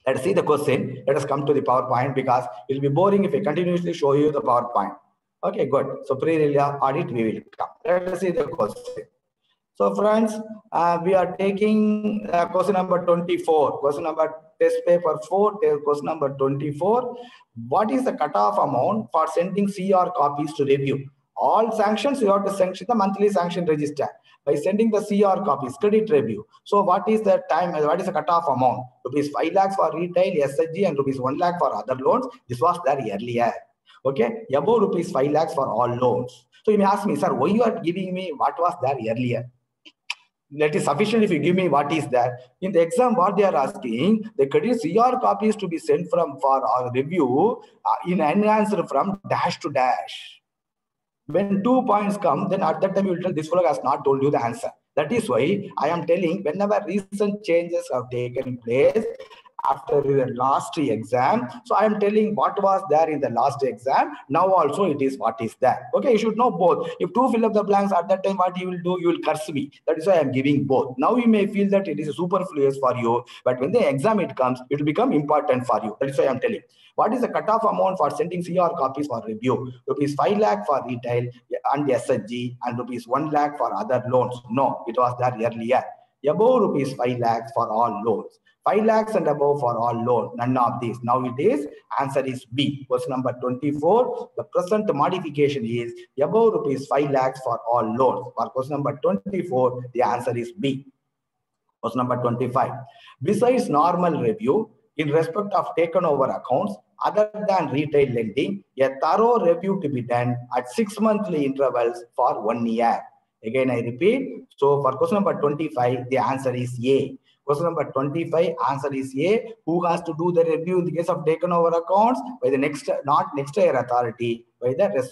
let's see the question. Let us come to the PowerPoint because it will be boring if I continuously show you the PowerPoint. Okay, good. So pre-release audit we will come. Let us see the question. So friends, we are taking question number 24. Question number test paper 4, question number 24. What is the cutoff amount for sending CR copies to review? All sanctions you have to sanction the monthly sanction register by sending the CR copies, credit review. So what is the time, what is the cutoff amount? Rupees 5 lakhs for retail, SHG, and rupees 1 lakh for other loans. This was there earlier. Okay, above rupees 5 lakhs for all loans. So you may ask me, sir, why you are giving me what was there earlier? That is sufficient if you give me what is there. In the exam, what they are asking, the credit CR copies to be sent from for our review in enhanced from dash to dash. When 2 points come, then at that time you will tell this fellow has not told you the answer. That is why I am telling whenever recent changes have taken place after the last exam. So I am telling what was there in the last exam. Now also it is what is there. Okay, you should know both. If two fill up the blanks at that time, what you will do? You will curse me. That is why I am giving both. Now you may feel that it is superfluous for you, but when the exam it comes, it will become important for you. That is why I am telling. What is the cutoff amount for sending CR copies for review? Rupees 5 lakh for retail and SHG and rupees 1 lakh for other loans. No, it was there earlier. Above rupees 5 lakhs for all loans. 5 lakhs and above for all loans. None of these. Now it is, answer is B. Question number 24. The present modification is above rupees 5 lakhs for all loans. For question number 24, the answer is B. Question number 25. Besides normal review, in respect of taken over accounts, other than retail lending, a thorough review to be done at 6 monthly intervals for 1 year. Again, I repeat. So for question number 25, the answer is A. Question number 25, answer is A. Who has to do the review in the case of taken over accounts? By the next, not next year authority, by the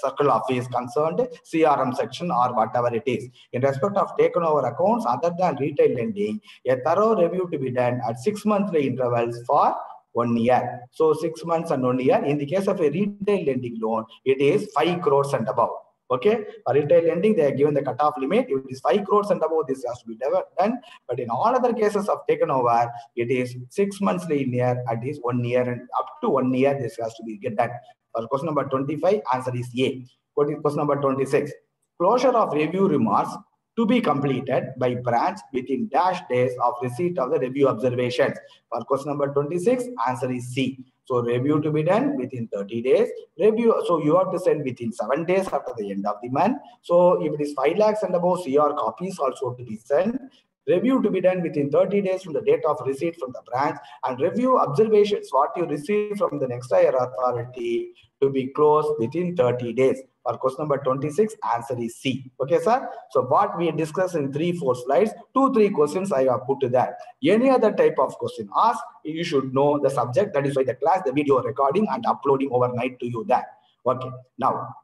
circle office concerned, CRM section or whatever it is. In respect of taken over accounts, other than retail lending, a thorough review to be done at 6 monthly intervals for 1 year. So 6 months and 1 year. In the case of a retail lending loan, it is 5 crores and above. Okay, for retail lending, they are given the cutoff limit. If it is 5 crores and above, this has to be done. But in all other cases of taken over, it is 6 months linear, at least 1 year, and up to 1 year, this has to be get done. For question number 25, answer is A. Question number 26, closure of review remarks to be completed by branch within dash days of receipt of the review observations. For question number 26, answer is C. So review to be done within 30 days. Review, so you have to send within 7 days after the end of the month. So if it is 5 lakhs and above, CR copies also to be sent. Review to be done within 30 days from the date of receipt from the branch, and review observations what you receive from the next higher authority to be closed within 30 days. For question number 26, answer is C. Okay, sir. So what we discussed in 3-4 slides, 2-3 questions I have put to that. Any other type of question asked, you should know the subject. That is why the class, the video recording and uploading overnight to you that. Okay. Now,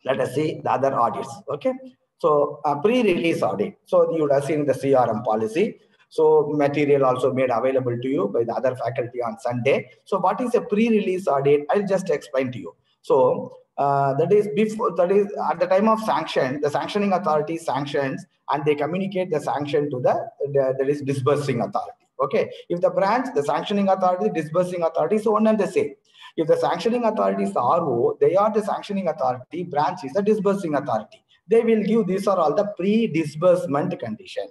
let us see the other audits. Okay. So pre-release audit. So you would have seen the CRM policy. So material also made available to you by the other faculty on Sunday. So what is a pre-release audit? I'll just explain to you. So that is at the time of sanction, the sanctioning authority sanctions and they communicate the sanction to that is disbursing authority. Okay. If the branch, the sanctioning authority, disbursing authority, so one and the same. If the sanctioning authority is the RO, they are the sanctioning authority, branch is the disbursing authority. They will give, these are all the pre-disbursement conditions.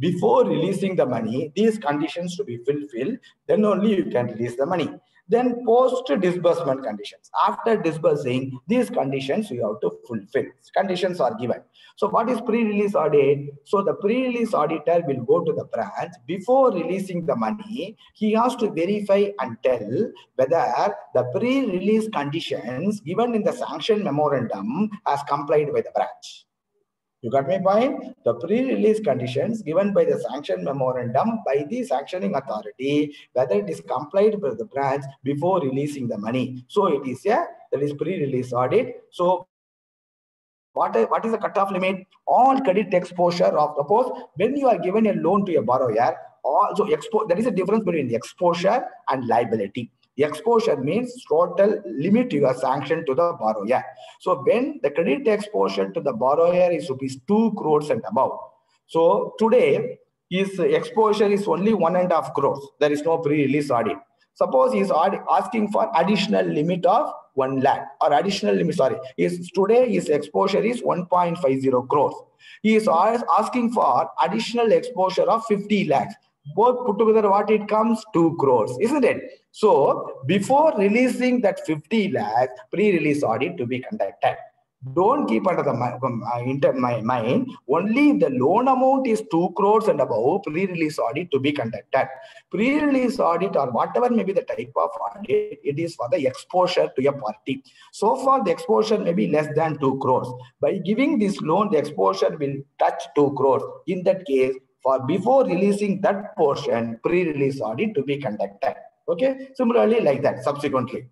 Before releasing the money, these conditions to be fulfilled, then only you can release the money. Then post-disbursement conditions. After disbursing, these conditions you have to fulfill. Conditions are given. So what is pre-release audit? So the pre-release auditor will go to the branch. Before releasing the money, he has to verify and tell whether the pre-release conditions given in the sanction memorandum has complied by the branch. You got my point? The pre-release conditions given by the sanction memorandum by the sanctioning authority, whether it is complied by the branch before releasing the money. So it is that is pre-release audit. So what is the cutoff limit? All credit exposure of, suppose when you are given a loan to a borrower, also there is a difference between the exposure and liability. The exposure means total limit you are sanctioned to the borrower. So when the credit exposure to the borrower is rupees 2 crores and above. So today his exposure is only 1.5 crores. There is no pre-release audit. Suppose he is asking for additional limit of 1 lakh or additional limit, today his exposure is 1.50 crores. He is asking for additional exposure of 50 lakhs. Both put together, what it comes? 2 crores, isn't it? So before releasing that 50 lakhs, pre-release audit to be conducted. Don't keep under the mind, only if the loan amount is 2 crores and above, pre-release audit to be conducted. Pre-release audit or whatever may be the type of audit, it is for the exposure to a party. So far, the exposure may be less than 2 crores. By giving this loan, the exposure will touch 2 crores. In that case, for before releasing that portion, pre-release audit to be conducted. Okay. Similarly, like that, subsequently.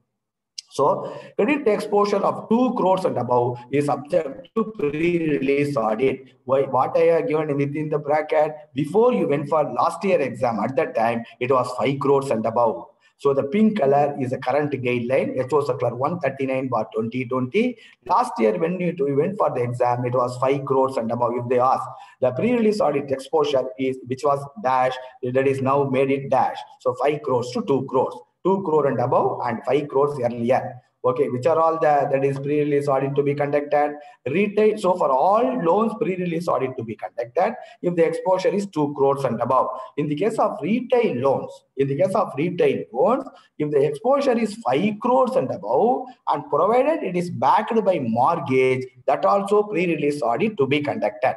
So credit exposure of 2 crores and above is subject to pre-release audit. What I have given within the bracket, before you went for last year exam, at that time, it was 5 crores and above. So the pink color is the current guideline, HO Circular 139/2020. Last year, when we went for the exam, it was 5 crores and above. If they ask, the pre-release audit exposure is, which was dash, that is now made it dash. So 5 crores to 2 crores. 2 crore and above and 5 crores earlier. Okay, which are all that is pre-release audit to be conducted. Retail, so for all loans, pre-release audit to be conducted if the exposure is 2 crores and above. In the case of retail loans, if the exposure is 5 crores and above and provided it is backed by mortgage, that also pre-release audit to be conducted.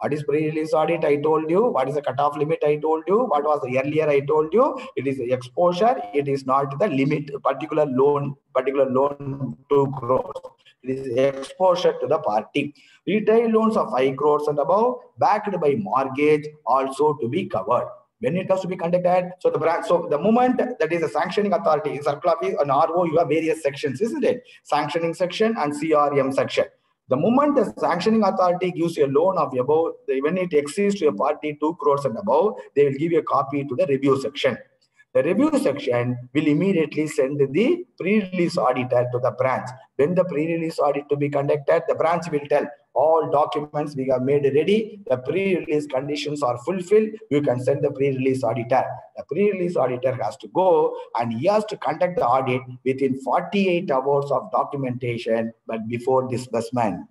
What is pre-release audit? I told you. What is the cutoff limit? I told you. What was the earlier? I told you. It is the exposure. It is not the limit. Particular loan 2 crores. It is exposure to the party. Retail loans of 5 crores and above, backed by mortgage, also to be covered. When it has to be conducted, so the moment that is a sanctioning authority, circle office, an RO, you have various sections, isn't it? Sanctioning section and CRM section. The moment the sanctioning authority gives you a loan of above, when it exceeds to a party 2 crores and above, they will give you a copy to the review section. The review section will immediately send the pre-release auditor to the branch. When the pre-release audit to be conducted, the branch will tell all documents we have made ready, the pre-release conditions are fulfilled, you can send the pre-release auditor. The pre-release auditor has to go and he has to conduct the audit within 48 hours of documentation, but before disbursement.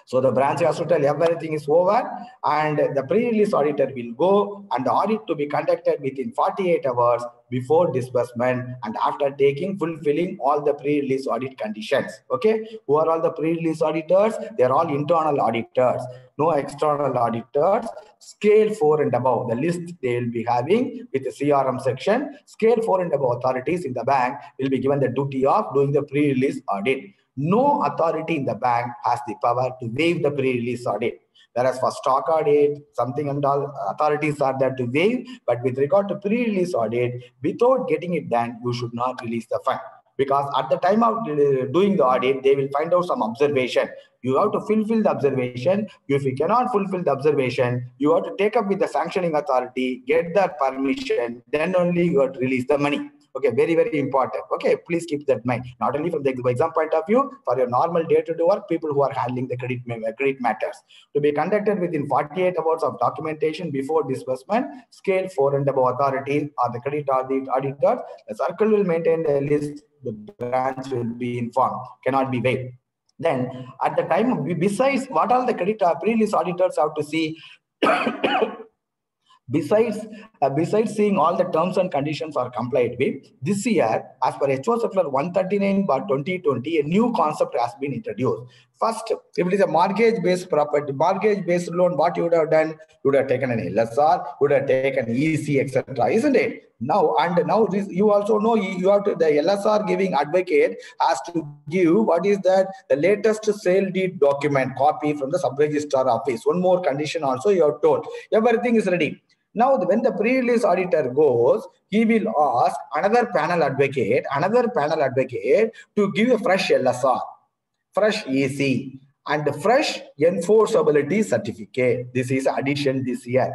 So the branch has to tell everything is over and the pre-release auditor will go and the audit to be conducted within 48 hours before disbursement and after fulfilling all the pre-release audit conditions. Okay, who are all the pre-release auditors? They are all internal auditors, no external auditors. Scale 4 and above, the list they will be having with the CRM section. Scale 4 and above authorities in the bank will be given the duty of doing the pre-release audit. No authority in the bank has the power to waive the pre-release audit. Whereas for stock audit, something and all authorities are there to waive, but with regard to pre-release audit, without getting it done, you should not release the fund. Because at the time of doing the audit, they will find out some observation. You have to fulfill the observation. If you cannot fulfill the observation, you have to take up with the sanctioning authority, get that permission, then only you have to release the money. Okay, very, very important. Okay, please keep that in mind. Not only from the exam point of view, for your normal day-to-day work, people who are handling the credit matters. To be conducted within 48 hours of documentation before disbursement, scale 4 and above authorities or the credit auditor, the circle will maintain the list, the branch will be informed, cannot be waived. Then at the time, besides what all the credit pre-release auditors have to see, Besides seeing all the terms and conditions are complied with, this year, as per HO Circular 139/2020, a new concept has been introduced. First, if it is a mortgage-based property, mortgage-based loan, what you would have done? You would have taken an LSR, would have taken EC, etc., isn't it? Now you also know you have to, the LSR giving advocate has to give what is that, the latest sale deed document copy from the sub-registrar office. One more condition also you have told. Everything is ready. Now, when the pre-release auditor goes, he will ask another panel advocate to give a fresh LSR, fresh EC, and the fresh enforceability certificate. This is addition this year.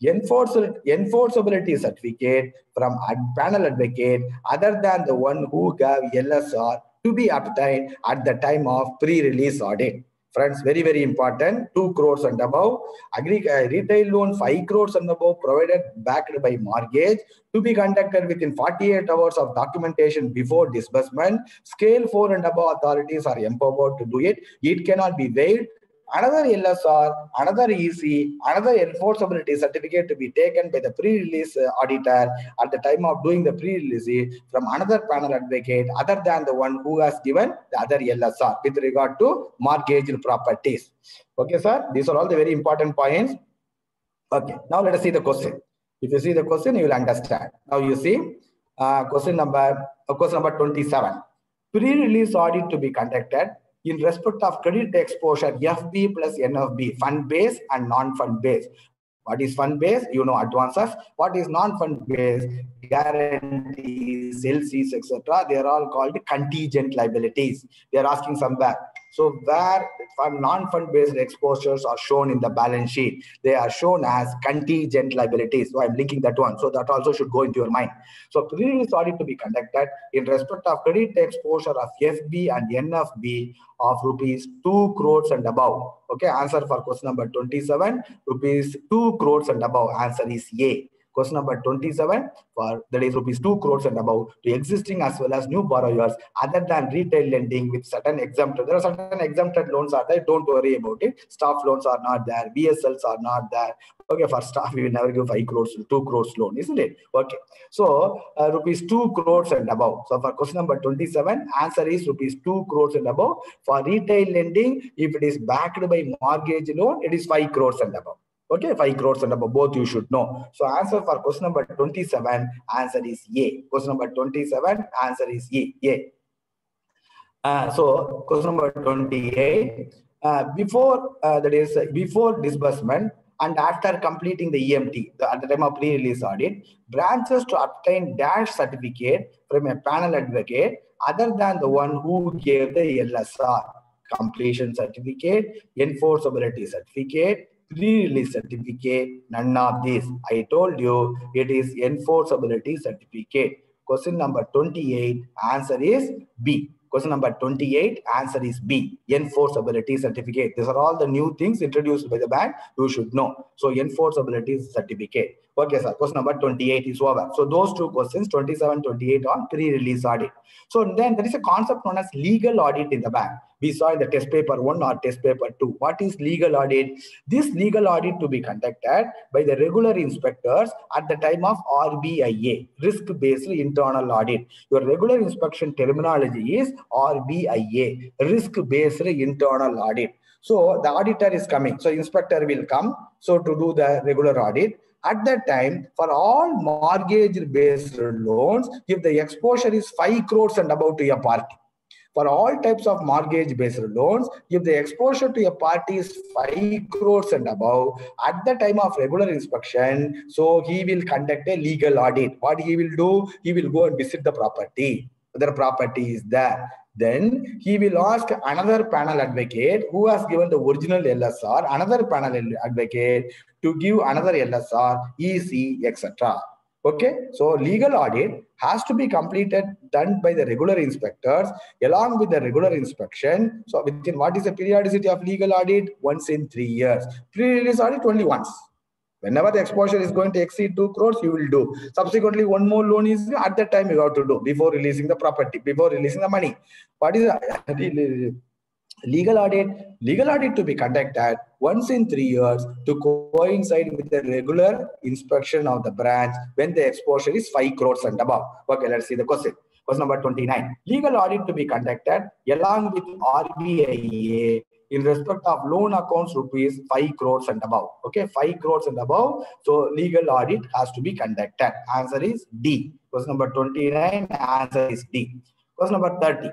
Enforceability certificate from a panel advocate other than the one who gave LSR to be obtained at the time of pre-release audit. Friends, very, very important. 2 crores and above. Retail loan 5 crores and above provided backed by mortgage to be conducted within 48 hours of documentation before disbursement. Scale 4 and above authorities are empowered to do it. It cannot be waived. Another LSR, another EC, another enforceability certificate to be taken by the pre-release auditor at the time of doing the pre-release from another panel advocate other than the one who has given the other LSR with regard to mortgage properties. Okay, sir, these are all the very important points. Okay, now let us see the question. If you see the question, you will understand. Now you see question number 27. Pre-release audit to be conducted in respect of credit exposure FB plus NFB, fund base and non-fund base. What is fund base? You know advances. What is non-fund base? Guarantees, LCs, etc. They are all called contingent liabilities. They are asking somewhere. So where non-fund based exposures are shown in the balance sheet, they are shown as contingent liabilities. So I'm linking that one. So that also should go into your mind. So pre-release audit to be conducted in respect of credit exposure of FB and NFB of rupees 2 crores and above. Okay, answer for question number 27, rupees 2 crores and above. Answer is A. Question number 27, for that is rupees 2 crores and above to existing as well as new borrowers other than retail lending with certain exempted. There are certain exempted loans are there. Don't worry about it. Staff loans are not there. BSLs are not there. Okay, for staff, we will never give 5 crores, 2 crores loan, isn't it? Okay. So, rupees 2 crores and above. So, for question number 27, answer is rupees 2 crores and above. For retail lending, if it is backed by mortgage loan, it is 5 crores and above. Okay, 5 crores and above, both you should know. So, answer for question number 27, answer is A. Question number 27, answer is A. So, question number 28, before disbursement, and after completing the EMT, at the time of pre-release audit, branches to obtain dash certificate from a panel advocate other than the one who gave the LSR, completion certificate, enforceability certificate, pre-release certificate, none of these. I told you it is enforceability certificate. Question number 28, answer is B. Question number 28, answer is B, enforceability certificate. These are all the new things introduced by the bank you should know. So enforceability certificate. Okay, sir. Question number 28 is over. So those two questions, 27, 28 on pre-release audit. So then there is a concept known as legal audit in the bank. We saw in the test paper 1 or test paper 2. What is legal audit? This legal audit to be conducted by the regular inspectors at the time of RBIA, risk-based internal audit. Your regular inspection terminology is RBIA, risk-based internal audit. So the auditor is coming. So inspector will come. So to do the regular audit. At that time, for all mortgage-based loans, if the exposure is 5 crores and above to a party, for all types of mortgage-based loans, if the exposure to a party is 5 crores and above, at the time of regular inspection, so he will conduct a legal audit. What he will do? He will go and visit the property. Whether property is there. Then he will ask another panel advocate who has given the original LSR, another panel advocate to give another LSR, EC, etc. Okay, so legal audit has to be completed, done by the regular inspectors along with the regular inspection. So within what is the periodicity of legal audit? Once in 3 years. Pre-release audit only once. Whenever the exposure is going to exceed 2 crores, you will do. Subsequently, one more loan is at that time you have to do before releasing the property, before releasing the money. What is the legal audit? Legal audit to be conducted once in 3 years to coincide with the regular inspection of the branch when the exposure is 5 crores and above. Okay, let's see the question. Question number 29. Legal audit to be conducted along with RBIA in respect of loan accounts rupees 5 crores and above. Okay, 5 crores and above. So legal audit has to be conducted. Answer is D. Question number 29, answer is D. Question number 30.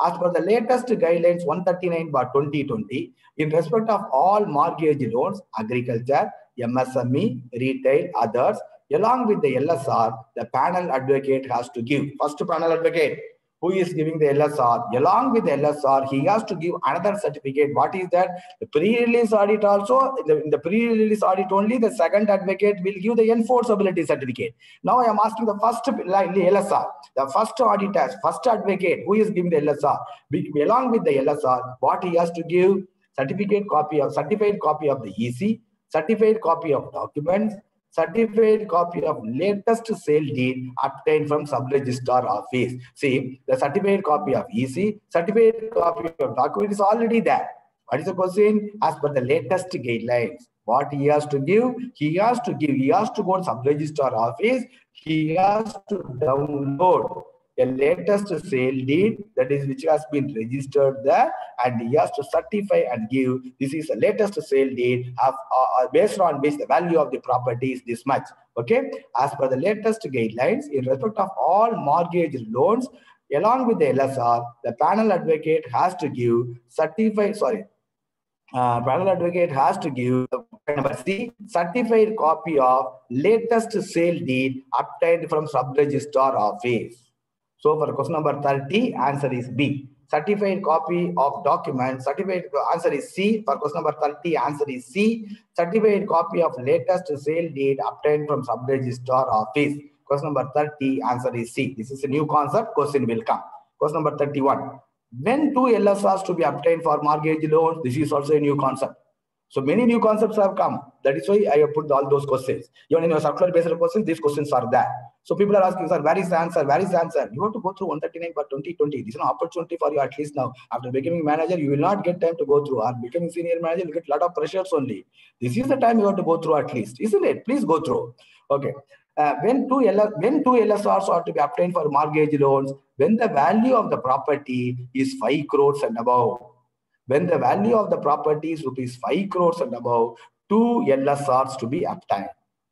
As per the latest guidelines 139/2020, in respect of all mortgage loans, agriculture, MSME, retail, others, along with the LSR, the panel advocate has to give. First panel advocate, who is giving the LSR, along with the LSR, he has to give another certificate. What is that? The pre-release audit also, in the pre-release audit only, the second advocate will give the enforceability certificate. Now I am asking the first LSR, the first auditor, first advocate, who is giving the LSR, along with the LSR, what he has to give? Certificate copy of, certified copy of the EC, certified copy of documents, certified copy of latest sale deed obtained from sub-registrar office. See, the certified copy of EC, certified copy of document is already there. What is the question? As per the latest guidelines, what he has to give? He has to go to sub-registrar office, he has to download a latest sale deed, that is which has been registered there, and he has to certify and give this is the latest sale deed of, based on which the value of the property is this much. Okay, as per the latest guidelines in respect of all mortgage loans, along with the LSR, the panel advocate has to give panel advocate has to give number C, certified copy of latest sale deed obtained from sub-registrar office. So for question number 30, answer is B. Certified copy of document, certified, answer is C. For question number 30, answer is C. Certified copy of latest sale deed obtained from sub-registrar office. Question number 30, answer is C. This is a new concept, question will come. Question number 31. When two LSRs to be obtained for mortgage loans, this is also a new concept. So many new concepts have come. That is why I have put all those questions. Even in your circular based questions, these questions are there. So people are asking, sir, where is the answer? Where is the answer? You have to go through 139 by 2020. This is an opportunity for you at least now. After becoming manager, you will not get time to go through. Or becoming senior manager, you get a lot of pressures only. This is the time you have to go through at least, isn't it? Please go through. Okay. When two LSRs are to be obtained for mortgage loans, when the value of the property is 5 crores and above. When the value of the property is rupees 5 crores and above, 2 LSRs to be obtained.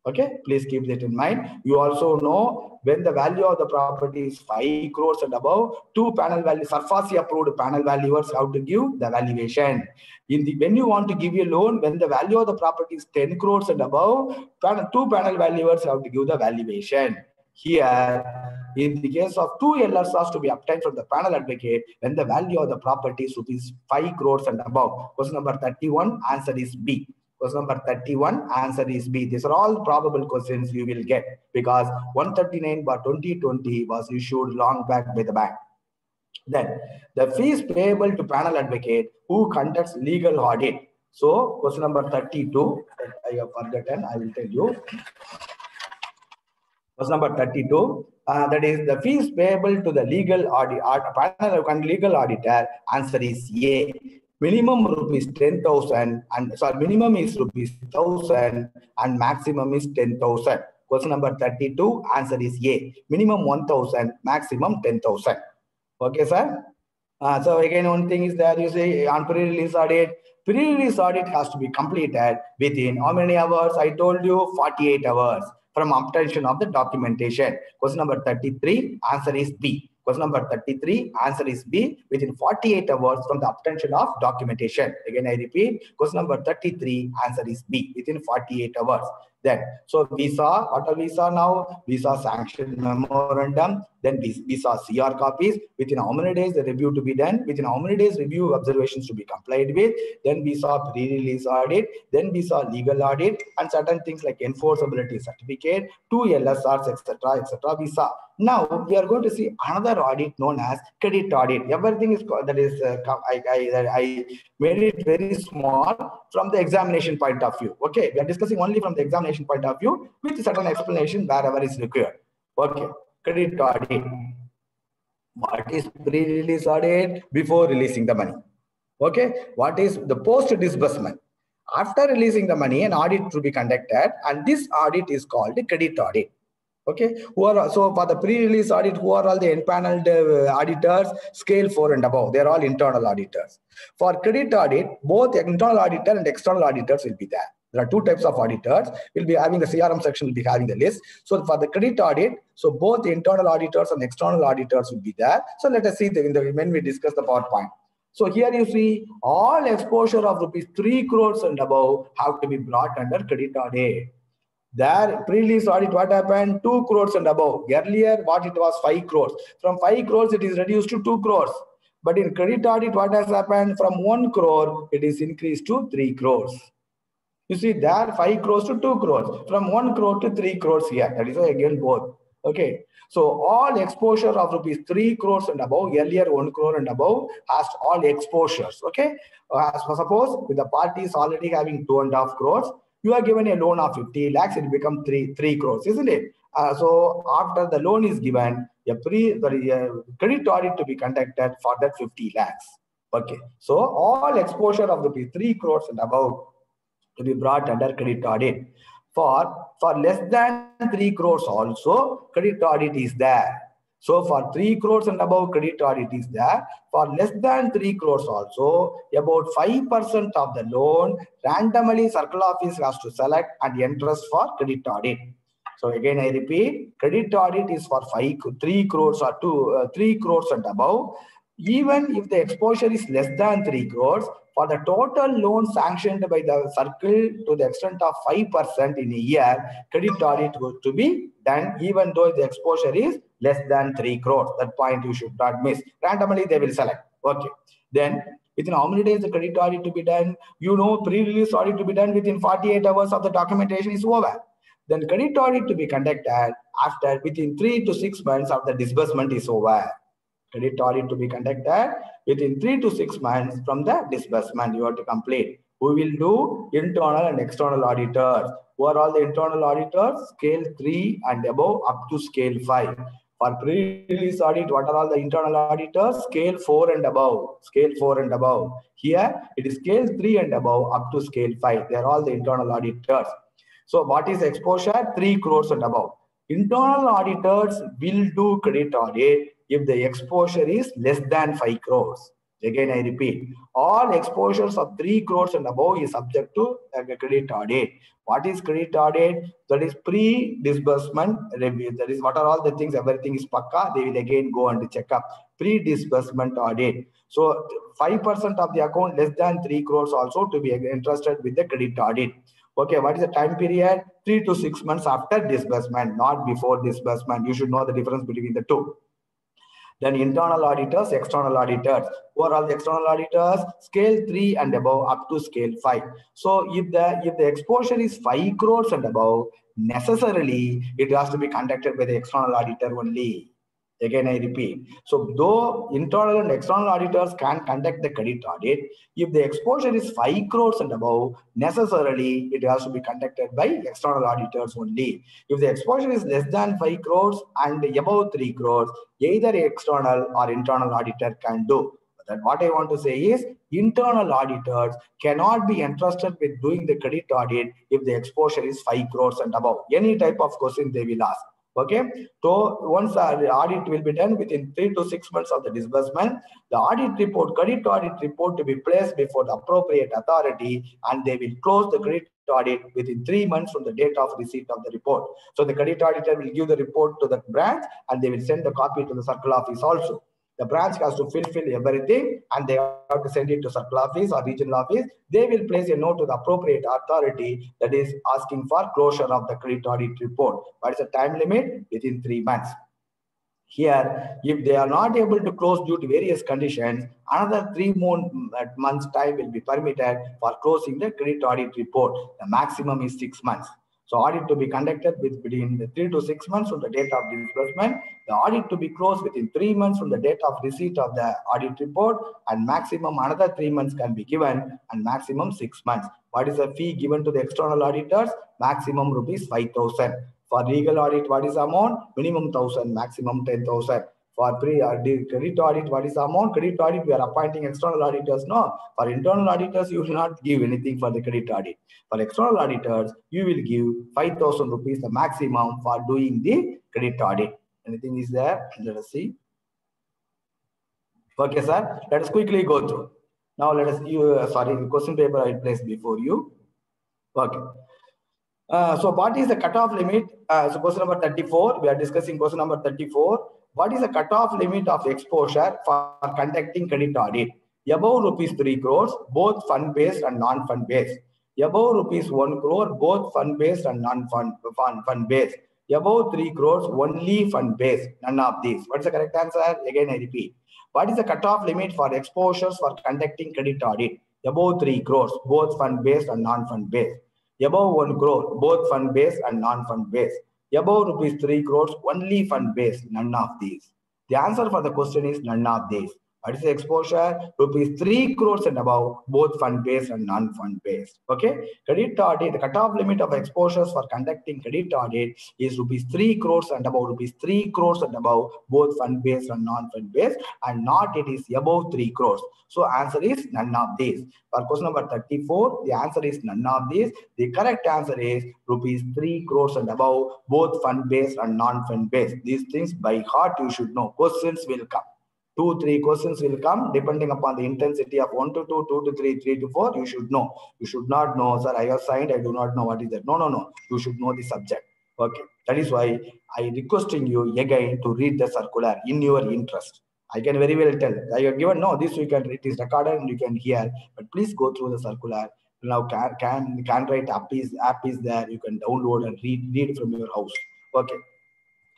Okay, please keep that in mind. You also know when the value of the property is 5 crores and above, 2 panel value, SARFAESI approved panel valuers have to give the valuation. When you want to give a loan, when the value of the property is 10 crores and above, 2 panel valuers have to give the valuation. Here, in the case of 2 LSRs to be obtained from the panel advocate, when the value of the property is rupees 5 crores and above. Question number 31, answer is B. Question number 31, answer is B. These are all probable questions you will get because 139 by 2020 was issued long back by the bank. Then, the fees payable to panel advocate who conducts legal audit. So, question number 32, I have forgotten, I will tell you. Question number 32, that is the fees payable to the legal audit, panel legal auditor. Answer is A. Minimum rupees 10,000 and minimum is rupees 1,000 and maximum is 10,000. Question number 32, answer is A. Minimum 1,000, maximum 10,000. Okay, sir. So again, one thing is that you say on pre-release audit. Pre-release audit has to be completed within how many hours? I told you 48 hours from obtention of the documentation. Question number 33, answer is B. Question number 33, answer is B, within 48 hours from the obtention of documentation. Again, I repeat, question number 33, answer is B, within 48 hours. Then, so we saw, what are we saw now? We saw sanction memorandum, then we saw CR copies, within how many days the review to be done, within how many days review observations to be complied with, then we saw pre-release audit, then we saw legal audit, and certain things like enforceability certificate, 2 LSRs, etc., etc. we saw. Now, we are going to see another audit known as credit audit. Everything is, that is, I made it very small from the examination point of view. Okay, we are discussing only from the examination point of view with certain explanation wherever is required. Okay, credit audit. What is pre-release audit? Before releasing the money. Okay, what is the post-disbursement? After releasing the money, an audit to be conducted, and this audit is called the credit audit. Okay, so for the pre-release audit, who are all the empaneled auditors? Scale 4 and above. They are all internal auditors. For credit audit, both internal auditor and external auditors will be there. There are 2 types of auditors. We'll be having the CRM section, will be having the list. So for the credit audit, so both the internal auditors and external auditors will be there. So let us see when we discuss the PowerPoint. So here you see all exposure of rupees 3 crores and above have to be brought under credit audit. There, pre-release audit, what happened? 2 crores and above. Earlier, what it was 5 crores. From 5 crores, it is reduced to 2 crores. But in credit audit, what has happened? From 1 crore, it is increased to 3 crores. You see, there 5 crores to 2 crores. From 1 crore to 3 crores here. That is why again both. Okay. So all exposure of rupees 3 crores and above, earlier 1 crore and above, has all exposures. Okay. Suppose with the party is already having 2.5 crores. You are given a loan of 50 lakhs, it becomes 3 crores, isn't it? So after the loan is given, a credit audit to be conducted for that 50 lakhs. Okay. So all exposure of rupees 3 crores and above to be brought under credit audit. For less than 3 crores also, credit audit is there. So for 3 crores and above, credit audit is there. For less than 3 crores also, about 5% of the loan, randomly circle office has to select and interest for credit audit. So again, I repeat, credit audit is for 3 crores or 3 crores and above. Even if the exposure is less than 3 crores, for the total loan sanctioned by the circle to the extent of 5% in a year, credit audit was to be done even though the exposure is less than 3 crores. That point you should not miss. Randomly they will select. Okay. Then within how many days the credit audit to be done? You know, pre-release audit to be done within 48 hours of the documentation is over. Then credit audit to be conducted after within 3 to 6 months of the disbursement is over. Credit audit to be conducted within 3 to 6 months from the disbursement you have to complete. We will do internal and external auditors. Who are all the internal auditors? Scale 3 and above up to scale 5. For pre-release audit, what are all the internal auditors? Scale 4 and above. Scale 4 and above. Here, it is scale 3 and above up to scale 5. They are all the internal auditors. So what is exposure? 3 crores and above. Internal auditors will do credit audit if the exposure is less than 5 crores. Again, I repeat, all exposures of 3 crores and above is subject to a credit audit. What is credit audit? That is pre-disbursement review. That is what are all the things, everything is pakka. They will again go and check up. Pre-disbursement audit. So 5% of the account less than 3 crores also to be entrusted with the credit audit. Okay, what is the time period? 3 to 6 months after disbursement, not before disbursement. You should know the difference between the two. Then internal auditors, external auditors. Who are all the external auditors? Scale 3 and above up to scale 5. So if the exposure is 5 crores and above, necessarily it has to be conducted by the external auditor only. Again, I repeat. So though internal and external auditors can conduct the credit audit, if the exposure is 5 crores and above, necessarily it has to be conducted by external auditors only. If the exposure is less than 5 crores and above 3 crores, either external or internal auditor can do. But what I want to say is internal auditors cannot be entrusted with doing the credit audit if the exposure is 5 crores and above. Any type of question they will ask. Okay, so once the audit will be done within 3 to 6 months of the disbursement, the audit report, credit audit report to be placed before the appropriate authority, and they will close the credit audit within 3 months from the date of receipt of the report. So the credit auditor will give the report to the branch and they will send the copy to the circle office also. The branch has to fulfill everything and they have to send it to circle office or regional office. They will place a note to the appropriate authority that is asking for closure of the credit audit report. What is the time limit? Within 3 months. Here, if they are not able to close due to various conditions, another 3 more months time will be permitted for closing the credit audit report. The maximum is 6 months. So audit to be conducted between 3 to 6 months from the date of disbursement. The audit to be closed within 3 months from the date of receipt of the audit report, and maximum another 3 months can be given, and maximum 6 months. What is the fee given to the external auditors? Maximum rupees 5,000. For legal audit, what is the amount? Minimum 1,000, maximum 10,000. For credit audit, what is the amount? Credit audit, we are appointing external auditors. No. For internal auditors, you will not give anything for the credit audit. For external auditors, you will give 5,000 rupees, the maximum for doing the credit audit. Anything is there? Let us see. Okay, sir. Let us quickly go through. Now let us, the question paper I placed before you. Okay. So what is the cutoff limit? So question number 34, we are discussing question number 34. What is the cutoff limit of exposure for conducting credit audit? Above rupees 3 crores, both fund-based and non-fund-based. Above rupees 1 crore, both fund-based and non-fund-based. Above 3 crores, only fund-based, none of these. What is the correct answer? Again, I repeat. What is the cutoff limit for exposures for conducting credit audit? Above 3 crores, both fund-based and non-fund-based. Above 1 crore, both fund-based and non-fund-based. Above rupees 3 crores, only fund-based, none of these. The answer for the question is none of these. What is the exposure? Rupees 3 crores and above, both fund-based and non-fund-based. Okay. Credit audit, the cutoff limit of exposures for conducting credit audit is rupees 3 crores and above, rupees 3 crores and above, both fund-based and non-fund-based, and not it is above 3 crores. So answer is none of these. For question number 34, the answer is none of these. The correct answer is rupees 3 crores and above, both fund-based and non-fund-based. These things by heart you should know. Questions will come. 2-3 questions will come depending upon the intensity of 1 to 2, 2 to 3, 3 to 4. You should know. You should not know, sir, I have signed, I do not know what is that. No. You should know the subject. Okay. That is why I requesting you again to read the circular in your interest. I can very well tell. I have given, no, this you can, it is recorded and you can hear, but please go through the circular. Now CanWrite app is there. You can download and read from your house. Okay.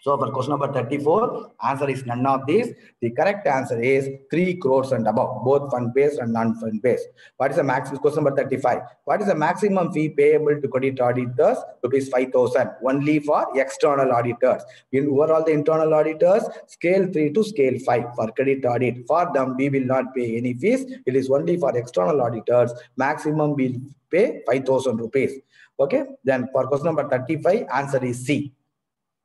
So for question number 34, answer is none of these. The correct answer is 3 crores and above, both fund-based and non-fund based. What is the maximum? Question number 35. What is the maximum fee payable to credit auditors? Rupees 5,000 only for external auditors. In overall the internal auditors, scale 3 to scale 5 for credit audit. For them, we will not pay any fees. It is only for external auditors. Maximum will pay 5,000 rupees. Okay. Then for question number 35, answer is C.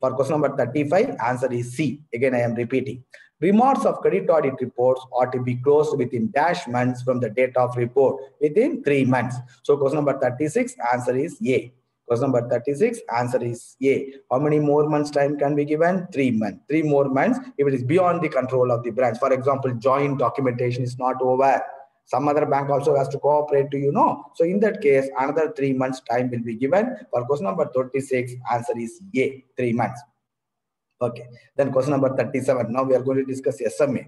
For question number 35, answer is C. Again, I am repeating. Remarks of credit audit reports ought to be closed within dash months from the date of report, within 3 months. So question number 36, answer is A. Question number 36, answer is A. How many more months time can be given? 3 months. 3 more months if it is beyond the control of the branch. For example, joint documentation is not over. Some other bank also has to cooperate to So in that case, another 3 months time will be given. For question number 36, answer is A, 3 months. Okay. Then question number 37. Now we are going to discuss SMA.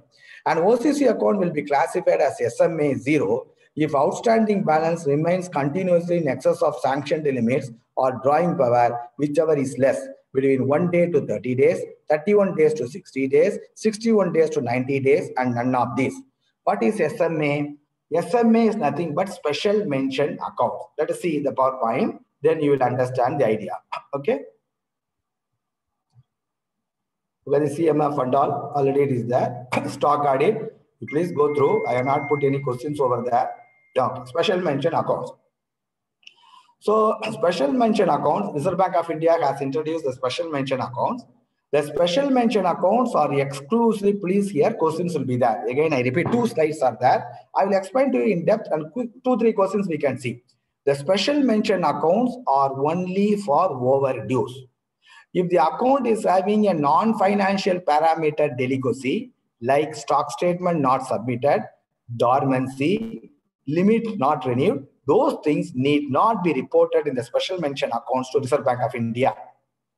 An OCC account will be classified as SMA 0 if outstanding balance remains continuously in excess of sanctioned limits or drawing power, whichever is less, between 1 day to 30 days, 31 days to 60 days, 61 days to 90 days, and none of these. What is SMA? SMA is nothing but special mention account. Let us see the PowerPoint, then you will understand the idea. Okay. Where is CMF and all? Already it is there. Stock audit. Please go through. I have not put any questions over there. Okay. Special mention accounts. So special mention accounts, Reserve Bank of India has introduced the special mention accounts. The special mention accounts are exclusively, please here, questions will be there. Again, I repeat, 2 slides are there. I will explain to you in depth and quick 2-3 questions we can see. The special mention accounts are only for overdues. If the account is having a non-financial parameter delicacy, like stock statement not submitted, dormancy, limit not renewed, those things need not be reported in the special mention accounts to Reserve Bank of India.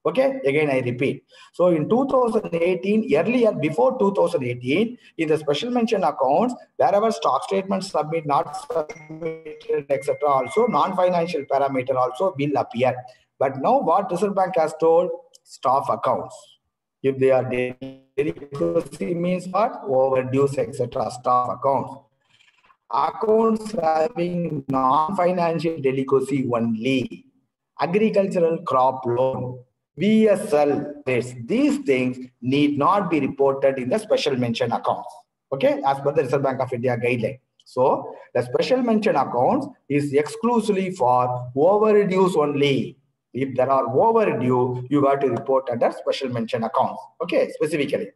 Okay, again I repeat. So in 2018, earlier before 2018, in the special mention accounts, wherever stock statements submit, not submitted, etc., also non-financial parameter also will appear. But now what Reserve Bank has told, staff accounts. If they are delicacy means what? Overdues, etc., staff accounts. Accounts having non-financial delicacy only. Agricultural crop loan, VSL, these things need not be reported in the special mention accounts. Okay, as per the Reserve Bank of India guideline. So the special mention accounts is exclusively for overdues only. If there are overdue, you got to report under special mention accounts. Okay, specifically.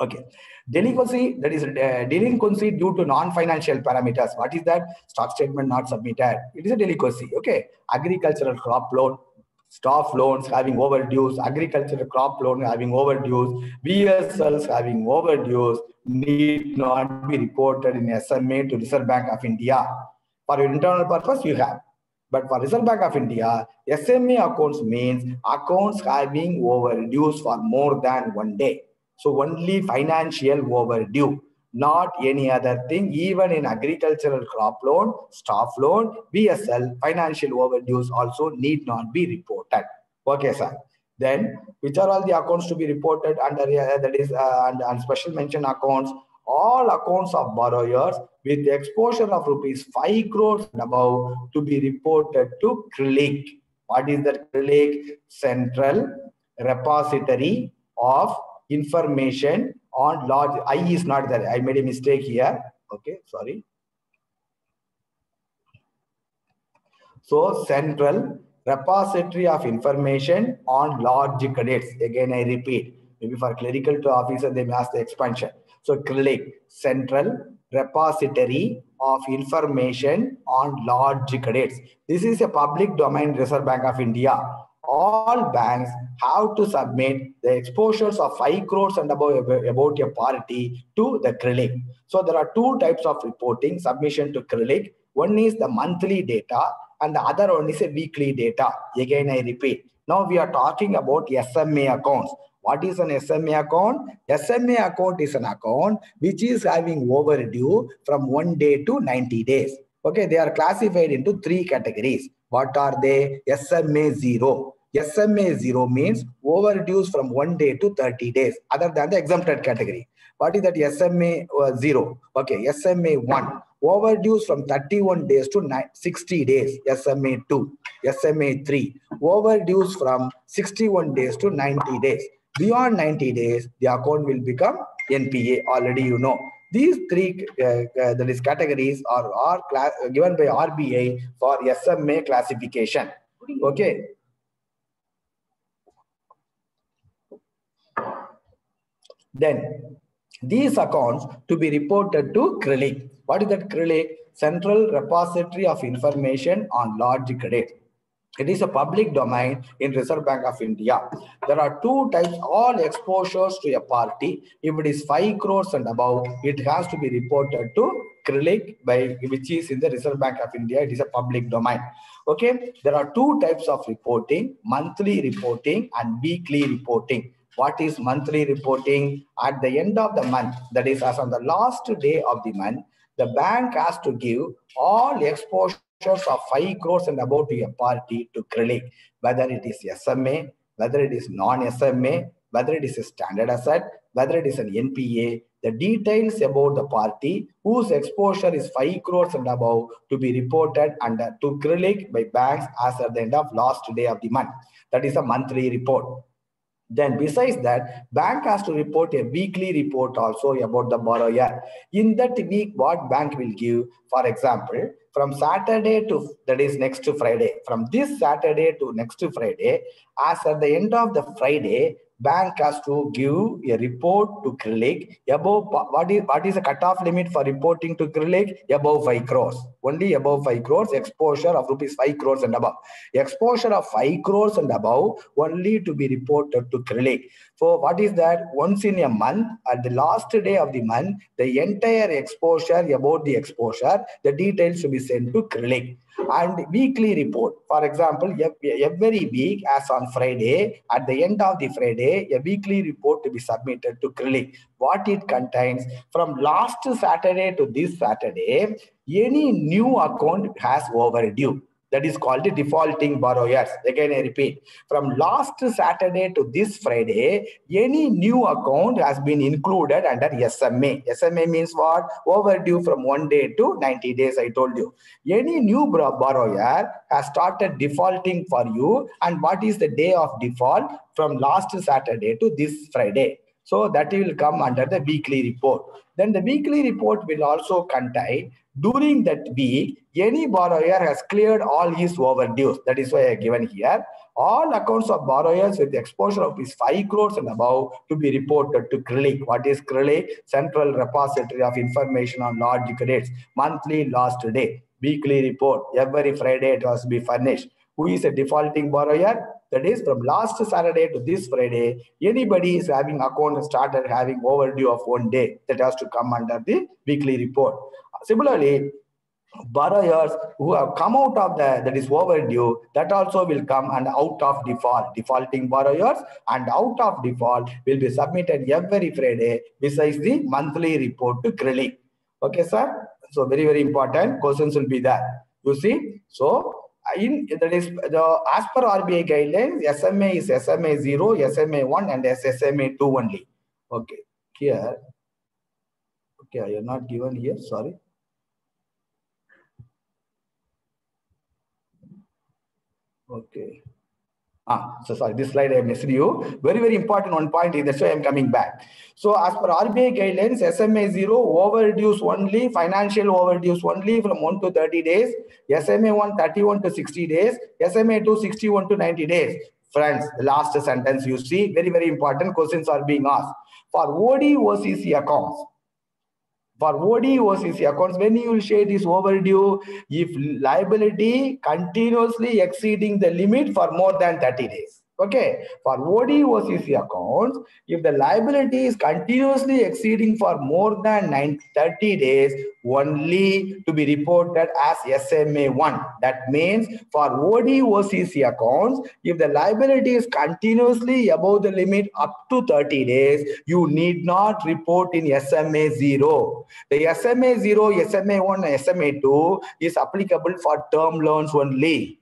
Okay, delinquency, that is delinquency due to non-financial parameters. What is that? Stock statement not submitted. It is a delinquency. Okay, agricultural crop loan, staff loans having overdues, agricultural crop loan having overdues, VSLs having overdues need not be reported in SMA to Reserve Bank of India. For your internal purpose, you have. But for Reserve Bank of India, SMA accounts means accounts having overdues for more than 1 day. So only financial overdue, not any other thing. Even in agricultural crop loan, staff loan, VSL, financial overdues also need not be reported. Okay, sir. Then, which are all the accounts to be reported under that is and special mention accounts? All accounts of borrowers with exposure of rupees 5 crores and above to be reported to CRILC. What is that CRILC? Central Repository of Information on large. I is not there. I made a mistake here. Okay, sorry. So Central Repository of Information on large credits. Again, I repeat. Maybe for clerical to officer, they may ask the expansion. So CRILC, Central Repository of Information on large credits. This is a public domain Reserve Bank of India. All banks have to submit the exposures of 5 crores and above about a party to the CRILC. So there are 2 types of reporting submission to CRILC. One is the monthly data and the other one is a weekly data. Again, I repeat. Now we are talking about SMA accounts. What is an SMA account? SMA account is an account which is having overdue from 1 day to 90 days. Okay, they are classified into 3 categories. What are they? SMA 0. SMA 0 means overdues from 1 day to 30 days, other than the exempted category. What is that SMA 0? Okay, SMA 1, overdues from 31 days to 60 days. SMA 2, SMA 3, overdues from 61 days to 90 days. Beyond 90 days, the account will become NPA. Already you know. These three that is categories are given by RBI for SMA classification. Okay. Then these accounts to be reported to CRILIC. What is that CRILIC? Central Repository of Information on Large Credit. It is a public domain in Reserve Bank of India. There are two types, all exposures to a party. If it is 5 crores and above, it has to be reported to CRILIC, which is in the Reserve Bank of India. It is a public domain. Okay, there are two types of reporting, monthly reporting and weekly reporting. What is monthly reporting? At the end of the month, that is as on the last day of the month, the bank has to give all exposures of 5 crores and above to a party to CRILIC, whether it is SMA, whether it is non-SMA, whether it is a standard asset, whether it is an NPA, the details about the party whose exposure is 5 crores and above to be reported under to CRILIC by banks as at the end of last day of the month. That is a monthly report. Then besides that, bank has to report a weekly report also about the borrower. In that week, what bank will give, for example, from Saturday to, that is next to Friday, from this Saturday to next to Friday, as at the end of the Friday, bank has to give a report to CRILIC above, what is the cutoff limit for reporting to CRILIC? Above 5 crores. Only above 5 crores, exposure of rupees 5 crores and above. Exposure of 5 crores and above only to be reported to CRILIC. So what is that? Once in a month, at the last day of the month, the entire exposure, about the exposure, the details to be sent to CRILIC. And weekly report, for example, every week as on Friday, at the end of the Friday, a weekly report to be submitted to CRILIC. What it contains, from last Saturday to this Saturday, any new account has overdue. That is called the defaulting borrowers. Again, I repeat, from last Saturday to this Friday, any new account has been included under SMA. SMA means what? Overdue from 1 day to 90 days, I told you. Any new borrower has started defaulting for you. And what is the day of default? From last Saturday to this Friday. So that will come under the weekly report. Then the weekly report will also contain, during that week, any borrower has cleared all his overdues. That is why I have given here. All accounts of borrowers with exposure of 5 crores and above to be reported to CRILIC. What is CRILIC? Central Repository of Information on Large Credits. Monthly last day. Weekly report. Every Friday it has to be furnished. Who is a defaulting borrower? That is, from last Saturday to this Friday, anybody is having account started having overdue of 1 day, that has to come under the weekly report. Similarly, borrowers who have come out of that is overdue, that also will come and out of default. Defaulting borrowers and out of default will be submitted every Friday besides the monthly report to CRILIC. Okay, sir? So very, very important questions will be there. You see? So that is as per RBI guidelines, SMA is SMA 0, SMA 1 and SMA 2 only. Okay, here. Okay, I have not given here, sorry. Okay. So sorry, this slide I missed you. Very, very important one point. That's why I'm coming back. So as per RBI guidelines, SMA 0 overdues only, financial overdues only from 1 to 30 days. SMA 1 31 to 60 days. SMA 2 61 to 90 days. Friends, the last sentence you see, very, very important questions are being asked. For OD OCC accounts, for OD OCC accounts, when you will share this overdue, if liability continuously exceeding the limit for more than 30 days. Okay, for OD OCC accounts, if the liability is continuously exceeding for more than 30 days, only to be reported as SMA 1. That means for OD OCC accounts, if the liability is continuously above the limit up to 30 days, you need not report in SMA 0. The SMA 0, SMA 1, and SMA 2 is applicable for term loans only.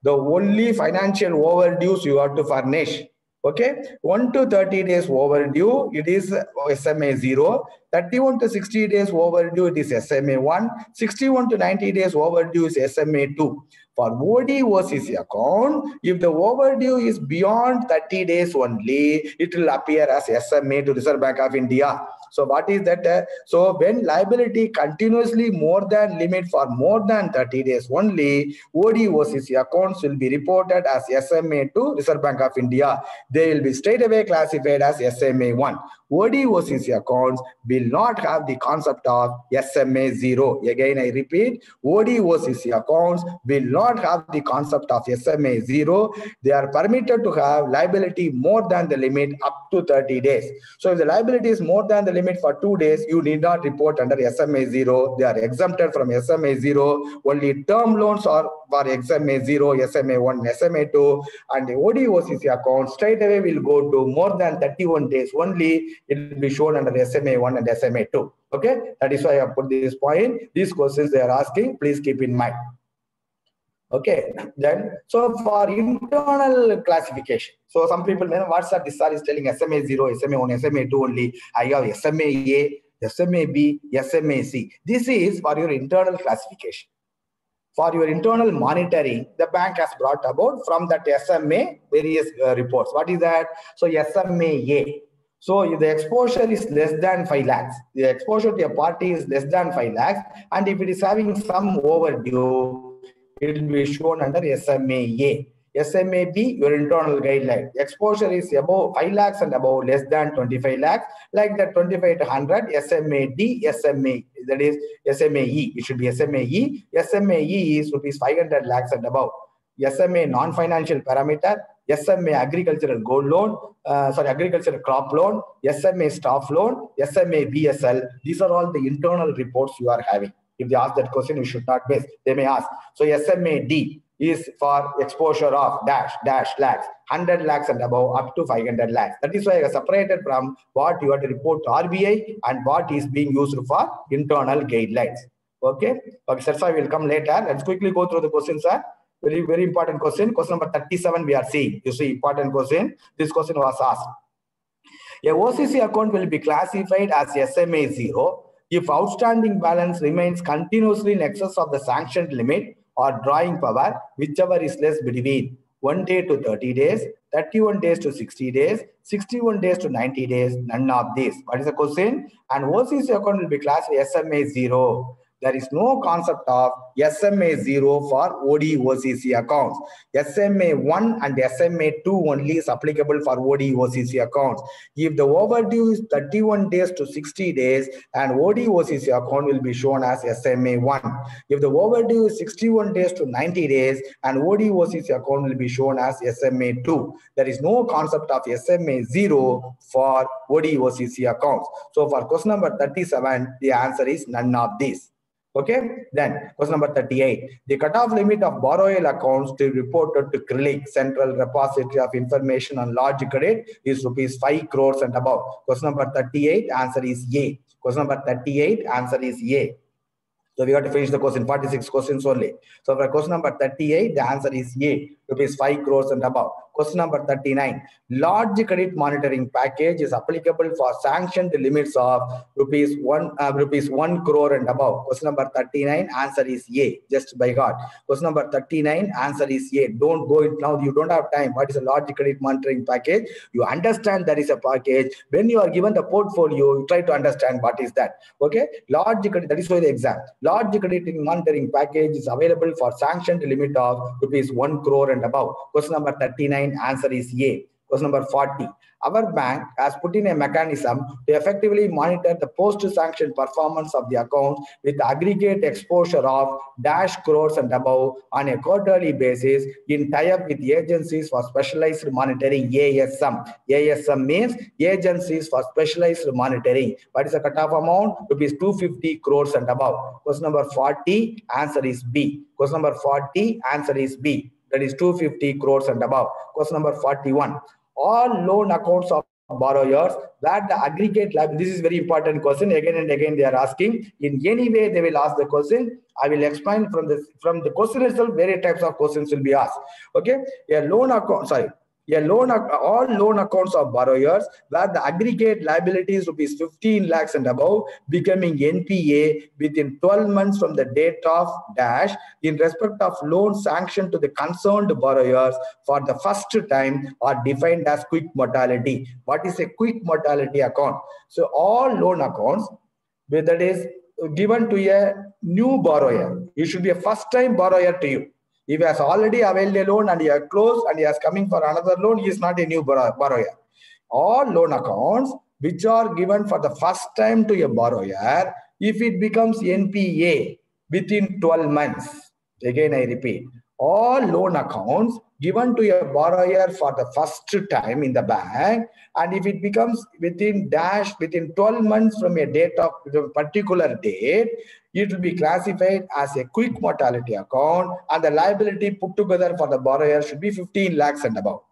The only financial overdues you have to furnish. Okay, 1 to 30 days overdue, it is SMA 0. 31 to 60 days overdue, it is SMA 1. 61 to 90 days overdue is SMA 2. For OD OCC account, if the overdue is beyond 30 days only, it will appear as SMA to Reserve Bank of India. So what is that? So when liability continuously more than limit for more than 30 days only, OD OCC accounts will be reported as SMA to Reserve Bank of India. They will be straight away classified as SMA 1. OD OCC accounts will not have the concept of SMA 0. Again, I repeat, OD OCC accounts will not have the concept of SMA 0. They are permitted to have liability more than the limit up to 30 days. So if the liability is more than the limit for 2 days, you need not report under SMA 0. They are exempted from SMA 0. Only term loans are for SMA 0, SMA 1, SMA 2, and the OD OCC account straight away will go to more than 31 days only. It will be shown under SMA 1 and SMA 2. Okay, that is why I put this point. These questions they are asking, please keep in mind. Okay, then so for internal classification, so some people know what sir this sir is telling SMA 0, SMA 1, SMA 2 only. I have SMA A, SMA B, SMA C. This is for your internal classification. For your internal monitoring, the bank has brought about from that SMA various reports. What is that? So SMA A. So if the exposure is less than 5 lakhs, the exposure to a party is less than 5 lakhs, and if it is having some overdue, it will be shown under SMA A. SMA B, your internal guideline. Exposure is above 5 lakhs and above less than 25 lakhs, like that 25 to 100, SMA D, SMA, that is SMA E. It should be SMA E. SMA E is rupees 500 lakhs and above. SMA non-financial parameter, SMA agricultural gold loan, agricultural crop loan, SMA staff loan, SMA BSL. These are all the internal reports you are having. If they ask that question, you should not miss. They may ask. So SMA D is for exposure of dash lakhs, 100 lakhs and above up to 500 lakhs. That is why I have separated from what you have to report to RBI and what is being used for internal guidelines. Okay. Okay, sir, so I will come later. Let's quickly go through the questions, sir. Very, very important question. Question number 37 we are seeing. You see, important question. This question was asked. A OCC account will be classified as SMA 0 if outstanding balance remains continuously in excess of the sanctioned limit or drawing power, whichever is less between 1 day to 30 days, 31 days to 60 days, 61 days to 90 days, none of these. What is the question? An OCC account will be classified SMA 0. There is no concept of SMA 0 for OD OCC accounts. SMA 1 and SMA 2 only is applicable for OD OCC accounts. If the overdue is 31 days to 60 days, an OD OCC account will be shown as SMA 1. If the overdue is 61 days to 90 days, an OD OCC account will be shown as SMA 2. There is no concept of SMA 0 for OD OCC accounts. So for question number 37, the answer is none of these. Okay, then question number 38. The cutoff limit of borrowal accounts to be reported to CRILIC, Central Repository of Information on Large Credit, is rupees 5 crores and above. Question number 38, answer is A. Question number 38, answer is A. So we got to finish the question, 46 questions only. So for question number 38, the answer is A, rupees 5 crores and above. Question number 39, large credit monitoring package is applicable for sanctioned limits of rupees 1 crore and above. Question number 39, answer is A, just by God. Question number 39, answer is A. Don't go it now, you don't have time. What is a large credit monitoring package? You understand there is a package. When you are given the portfolio, you try to understand what is that. Okay, large credit, that is why the exam. Large credit monitoring package is available for sanctioned limit of rupees 1 crore and above. Question number 39, answer is A. Question number 40. Our bank has put in a mechanism to effectively monitor the post-sanction performance of the account with aggregate exposure of dash crores and above on a quarterly basis in tie-up with agencies for specialized monitoring, ASM. ASM means agencies for specialized monitoring. What is the cutoff amount? Rupees 250 crores and above. Question number 40, answer is B. Question number 40, answer is B. That is 250 crores and above. Question number 41. All loan accounts of borrowers where the aggregate liability, this is very important question, again and again they are asking. In any way they will ask the question. I will explain from the question itself, various types of questions will be asked. Okay, a loan account, sorry, all loan accounts of borrowers where the aggregate liabilities rupees 15 lakhs and above becoming NPA within 12 months from the date of dash in respect of loan sanctioned to the concerned borrowers for the first time are defined as quick mortality. What is a quick mortality account? So all loan accounts, whether it is given to a new borrower, it should be a first time borrower to you. If he has already availed a loan and he has closed and he is coming for another loan, he is not a new borrower. All loan accounts which are given for the first time to a borrower, if it becomes NPA within 12 months, again I repeat, all loan accounts given to a borrower for the first time in the bank, and if it becomes within 12 months from a date of a particular date, it will be classified as a quick mortality account, and the liability put together for the borrower should be 15 lakhs and above.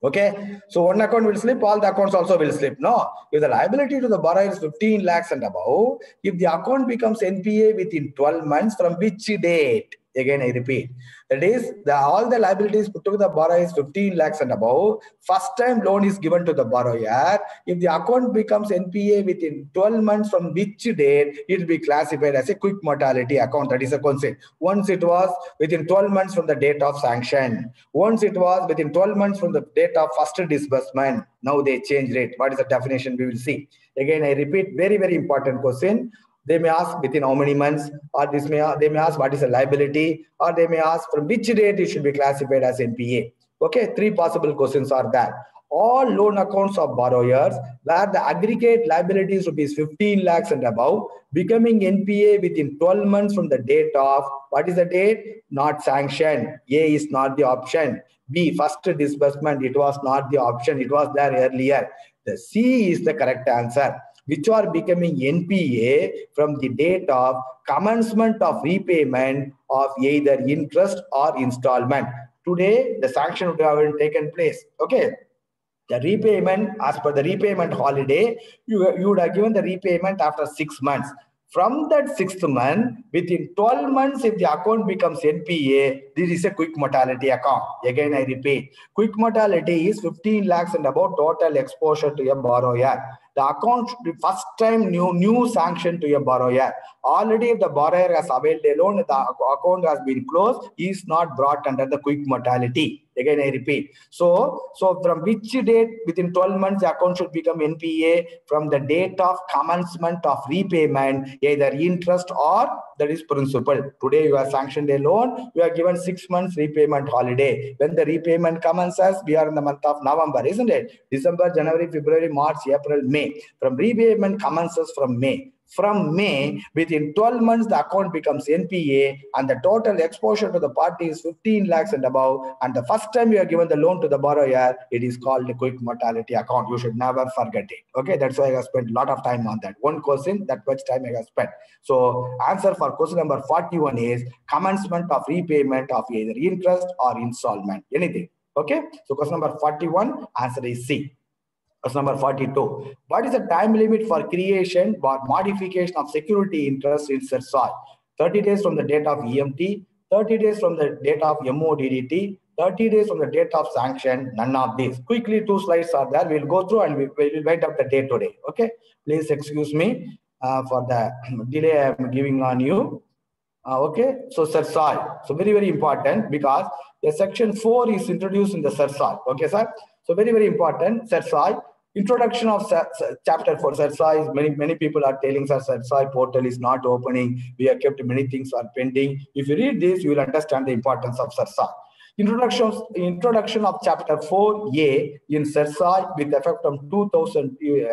Okay, so one account will slip, all the accounts also will slip. No, if the liability to the borrower is 15 lakhs and above, if the account becomes NPA within 12 months from which date? Again, I repeat, that is, all the liabilities put to the borrower is 15 lakhs and above. First time loan is given to the borrower. If the account becomes NPA within 12 months from which date, it will be classified as a quick mortality account. That is a concept. Once it was within 12 months from the date of sanction. Once it was within 12 months from the date of first disbursement. Now they changed it. What is the definition? We will see. Again, I repeat, very, very important question. They may ask within how many months, or they may ask what is a liability, or they may ask from which date it should be classified as NPA. Okay, three possible questions are there. All loan accounts of borrowers where the aggregate liabilities rupees 15 lakhs and above becoming NPA within 12 months from the date of, what is the date? Not sanctioned. A is not the option. B, first disbursement, it was not the option. It was there earlier. The C is the correct answer. Which are becoming NPA from the date of commencement of repayment of either interest or installment. Today, the sanction would have taken place. Okay. The repayment, as per the repayment holiday, you would have given the repayment after 6 months. From that 6th month, within 12 months, if the account becomes NPA, this is a quick mortality account. Again, I repeat, quick mortality is 15 lakhs and above total exposure to a borrower. The account should be first time new sanction to a borrower. Already, if the borrower has availed a loan, the account has been closed, is not brought under the quick mortality. Again, I repeat. So from which date within 12 months the account should become NPA? From the date of commencement of repayment, either interest or that is principal. Today you have sanctioned a loan, you are given 6 months repayment holiday. When the repayment commences, we are in the month of November, isn't it? December, January, February, March, April, May. From repayment commences from May. From May, within 12 months, the account becomes NPA and the total exposure to the party is 15 lakhs and above. And the first time you are given the loan to the borrower, it is called a quick mortality account. You should never forget it. Okay, that's why I have spent a lot of time on that. One question, that much time I have spent. So answer for question number 41 is commencement of repayment of either interest or installment, anything. Okay, so question number 41, answer is C. Question number 42. What is the time limit for creation or modification of security interest in CERSAI? 30 days from the date of EMT, 30 days from the date of MODDT, 30 days from the date of sanction, none of these. Quickly, 2 slides are there. We'll go through and we will write up the date today. Okay. Please excuse me for the delay I am giving on you. Okay. So CERSAI. So very, very important because the section 4 is introduced in the CERSAI. Okay, sir. So very, very important. CERSAI. Introduction of chapter 4 CERSAI. Many people are telling us CERSAI portal is not opening. We have kept many things are pending. If you read this, you will understand the importance of CERSAI. Introduction of chapter 4A in CERSAI with effect from 2000 in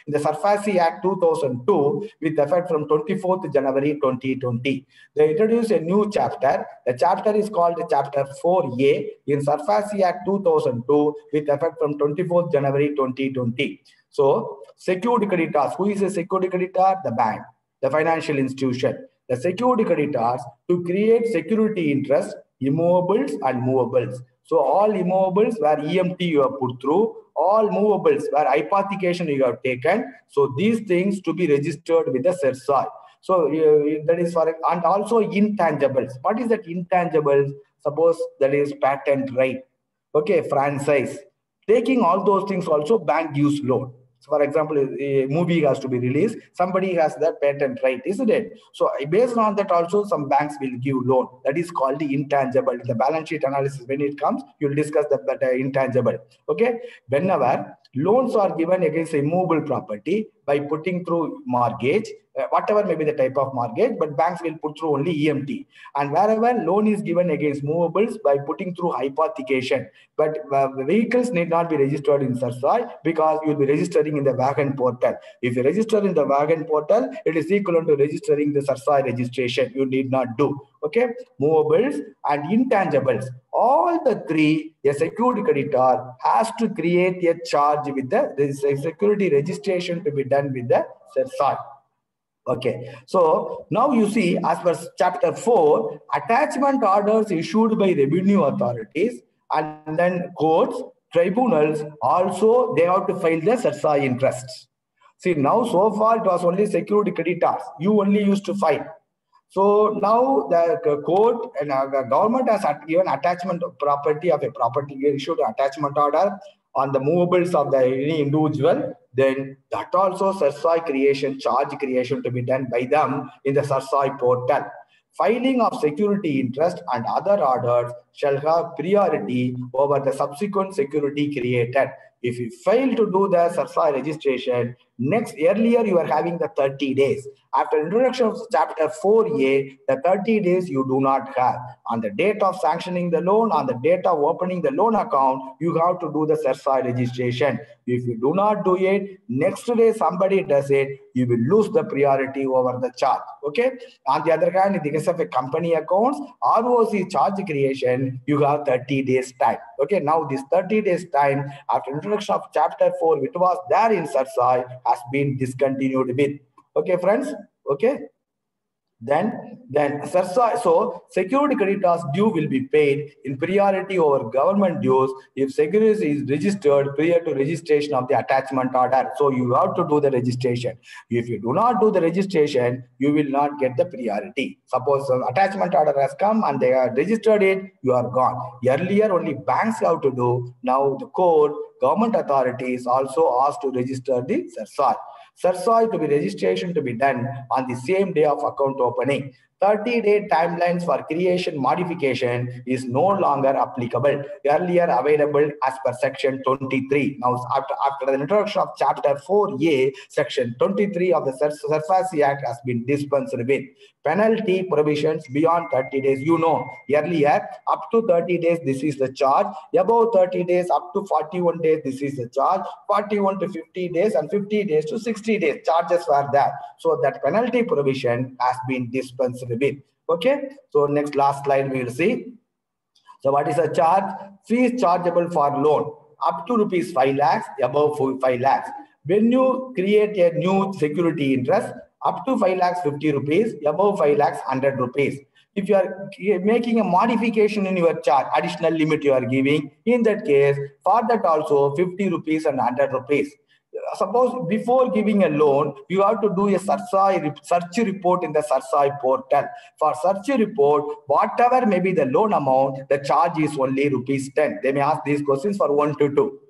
the SARFAESI Act 2002 with effect from 24th January 2020. They introduced a new chapter. The chapter is called chapter 4A in SARFAESI Act 2002 with effect from 24th January 2020. So secured creditors. Who is a secured creditor? The bank, the financial institution. The secured creditors to create security interest, immovables and movables. So all immovables where EMT you have put through, all movables where hypothecation you have taken. So these things to be registered with the CERSAI. So that is for, and also intangibles. What is that intangibles? Suppose that is patent right, okay, franchise. Taking all those things also, bank gives loan. So for example, a movie has to be released, somebody has that patent right, isn't it? So based on that also, some banks will give loan. That is called the intangible. The balance sheet analysis, when it comes, you'll discuss that intangible. Okay, whenever loans are given against a immovable property by putting through mortgage, whatever may be the type of mortgage, but banks will put through only EMT. And wherever loan is given against movables by putting through hypothecation, but vehicles need not be registered in CERSAI because you will be registering in the wagon portal. If you register in the wagon portal, it is equivalent to registering the CERSAI registration. You need not do. Okay, movables and intangibles. All the three, a security creditor has to create a charge with the security registration to be done with the CERSAI. Okay, so now you see, as per chapter 4, attachment orders issued by revenue authorities and then courts, tribunals, also they have to file the CERSAI interests. See, now so far it was only security creditors. You only used to file. So now the court and the government has given attachment of property of a property, issued attachment order on the movables of the any individual, then that also CERSAI creation, charge creation to be done by them in the CERSAI portal. Filing of security interest and other orders shall have priority over the subsequent security created. If you fail to do the CERSAI registration, earlier you are having the 30 days. After introduction of chapter 4A, the 30 days you do not have. On the date of sanctioning the loan, on the date of opening the loan account, you have to do the CERSAI registration. If you do not do it, next day somebody does it, you will lose the priority over the charge. Okay. On the other hand, in the case of a company accounts, ROC charge creation, you have 30 days time. Okay. Now this 30 days time after introduction of chapter 4, which was there in CERSAI, has been discontinued with. Okay, friends. Okay. Then CERSAI, so security creditors due will be paid in priority over government dues if security is registered prior to registration of the attachment order. So you have to do the registration. If you do not do the registration, you will not get the priority. Suppose an attachment order has come and they have registered it, you are gone. Earlier only banks have to do. Now the court, government authorities also asked to register the CERSAI. CERSAI to be registration to be done on the same day of account opening. 30-day timelines for creation modification is no longer applicable. Earlier available as per section 23. Now, after the introduction of chapter 4A, section 23 of the SARFAESI Act has been dispensed with. Penalty provisions beyond 30 days. You know, earlier up to 30 days, this is the charge. Above 30 days, up to 41 days, this is the charge. 41 to 50 days and 50 days to 60 days, charges were there. So that penalty provision has been dispensed with. Okay. So next last slide we will see. So what is a charge? Fees chargeable for loan up to rupees 5 lakhs, above 5 lakhs. When you create a new security interest, up to 5 lakhs 50 rupees, above 5 lakhs 100 rupees. If you are making a modification in your charge, additional limit you are giving, in that case, for that also 50 rupees and 100 rupees. Suppose before giving a loan, you have to do a search report in the CERSAI portal. For search report, whatever may be the loan amount, the charge is only rupees 10. They may ask these questions for 1 to 2.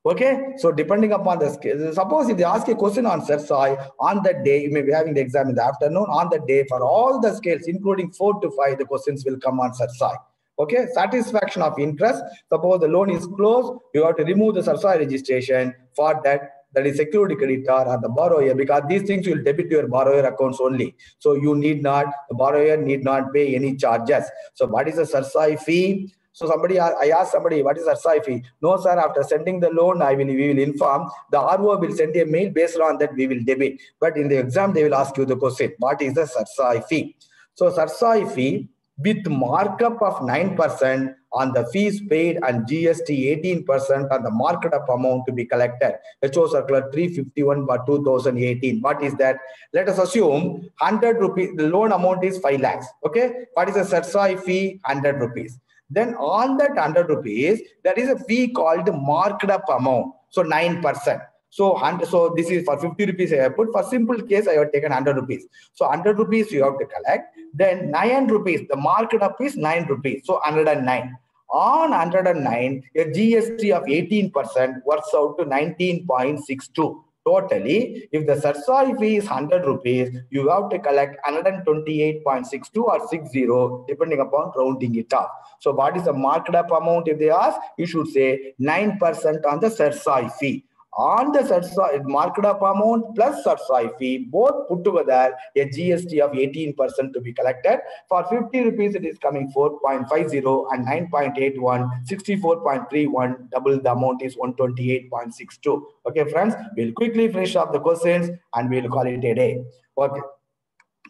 Okay, so depending upon the scale, suppose if they ask a question on CERSAI, on that day, you may be having the exam in the afternoon, on the day for all the scales, including 4 to 5, the questions will come on CERSAI. Okay, satisfaction of interest. Suppose the loan is closed, you have to remove the CERSAI registration. For that is security creditor or the borrower, because these things will debit your borrower accounts only. So you need not, the borrower need not pay any charges. So what is the CERSAI fee? So I asked somebody, what is CERSAI fee? No, sir, after sending the loan, we will inform. The RO will send a mail, based on that we will debit. But in the exam, they will ask you the question, what is the CERSAI fee? So CERSAI fee with markup of 9% on the fees paid and GST 18% on the marked up amount to be collected. HO Circular 351/2018. What is that? Let us assume 100 rupees, the loan amount is 5 lakhs. Okay. What is the CERSAI fee? 100 rupees. Then on that 100 rupees, there is a fee called marked up amount. So 9%. So this is for 50 rupees I have put. For simple case, I have taken 100 rupees. So 100 rupees you have to collect. Then 9 rupees, the market up is 9 rupees. So 109. On 109, a GST of 18% works out to 19.62. Totally, if the surcharge fee is 100 rupees, you have to collect 128.62 or 60, depending upon rounding it up. So what is the marked up amount? If they ask, you should say 9% on the surcharge fee. On the marked up amount plus surcharge fee, both put together, a GST of 18% to be collected. For 50 rupees, it is coming 4.50 and 9.81, 64.31, double the amount is 128.62. Okay, friends, we'll quickly finish up the questions and we'll call it a day. Okay.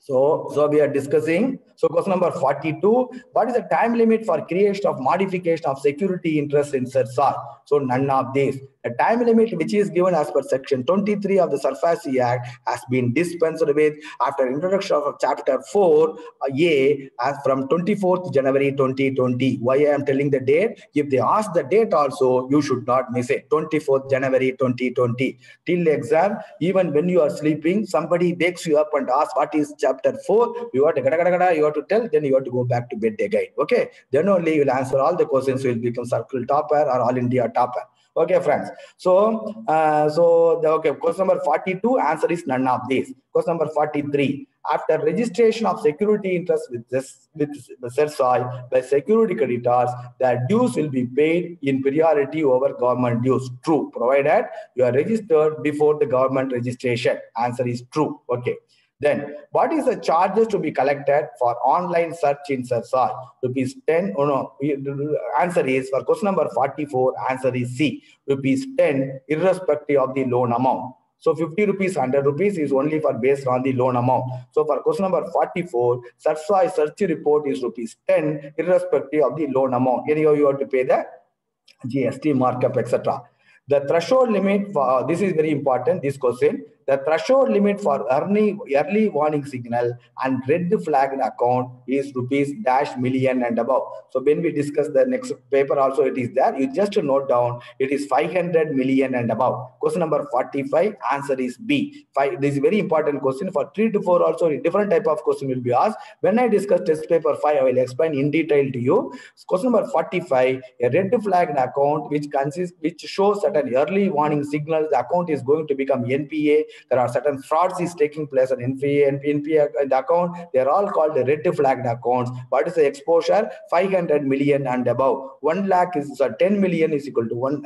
So we are discussing. So question number 42. What is the time limit for creation of modification of security interest in surcharge? So none of these. The time limit which is given as per section 23 of the SARFAESI Act has been dispensed with after introduction of chapter 4A as from 24th January 2020. Why I am telling the date? If they ask the date also, you should not miss it. 24th January 2020. Till exam, even when you are sleeping, somebody wakes you up and asks what is chapter 4. You have to tell, then you have to go back to bed again. Okay, then only you will answer all the questions. You will become circle topper or all India topper. Okay, friends. Okay, question number 42, answer is none of these. Question number 43. After registration of security interest with CERSAI by security creditors, the dues will be paid in priority over government dues. True, provided you are registered before the government registration. Answer is true. Okay. Then, what is the charges to be collected for online search in CERSAI? Rupees 10. Oh no. Answer is for question number 44. Answer is C. Rupees 10, irrespective of the loan amount. So 50 rupees, 100 rupees is only for based on the loan amount. So for question number 44, CERSAI search report is rupees 10, irrespective of the loan amount. Anyhow, you have to pay the GST markup, etc. The threshold limit for this is very important. This question, the threshold limit for early warning signal and red flagged account is rupees dash million and above. So when we discuss the next paper, also it is there. You just note down it is 500 million and above. Question number 45, answer is B. This is very important question. For 3 to 4 also a different type of question will be asked. When I discuss test paper 5, I will explain in detail to you. Question number 45, a red flagged account which shows certain early warning signals the account is going to become NPA. There are certain frauds is taking place on NPA and NPA the account. They are all called the red flagged accounts. What is the exposure? 500 million and above. 1 lakh is 10 million is equal to 1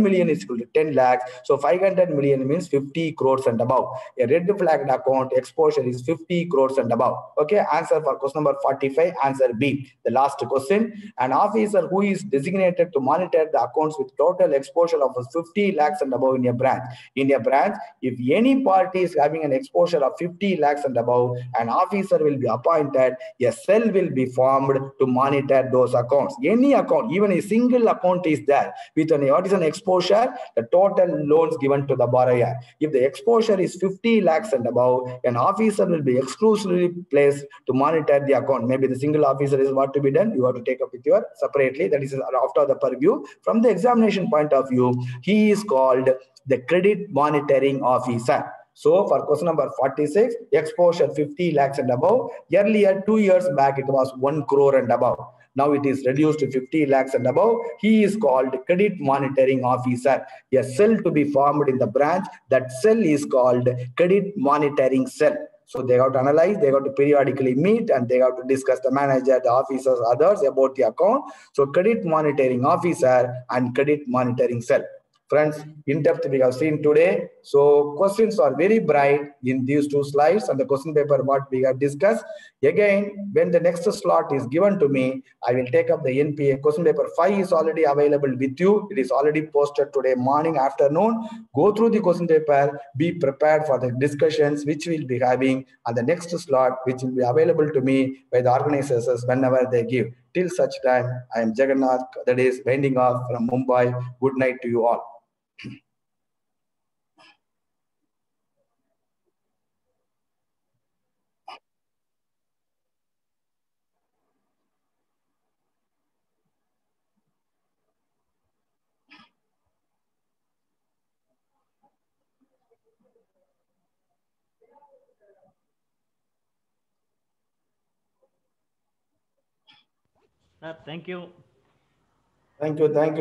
million is equal to 10 lakhs. So 500 million means 50 crores and above. A red flagged account exposure is 50 crores and above. Okay, answer for question number 45, answer B. The last question, an officer who is designated to monitor the accounts with total exposure of 50 lakhs and above in a branch. In a branch, if any party is having an exposure of 50 lakhs and above, an officer will be appointed, a cell will be formed to monitor those accounts. Any account, even a single account is there with what is an exposure, the total loans given to the borrower. If the exposure is 50 lakhs and above, an officer will be exclusively placed to monitor the account. Maybe the single officer is what to be done. You have to take up with your separately. That is after the purview. From the examination point of view, he is called the credit monitoring officer. So for question number 46, exposure 50 lakhs and above. Earlier, 2 years back, it was 1 crore and above. Now it is reduced to 50 lakhs and above. He is called credit monitoring officer. A cell to be formed in the branch. That cell is called credit monitoring cell. So they have to analyze, they have to periodically meet, and they have to discuss the manager, the officers, others about the account. So credit monitoring officer and credit monitoring cell. Friends, in depth we have seen today. So questions are very bright in these 2 slides and the question paper what we have discussed. Again, when the next slot is given to me, I will take up the NPA. Question paper 5 is already available with you. It is already posted today morning, afternoon. Go through the question paper. Be prepared for the discussions which we'll be having on the next slot, which will be available to me by the organizers whenever they give. Till such time, I am Jagannath, that is winding off from Mumbai. Good night to you all. Thank you. Thank you. Thank you.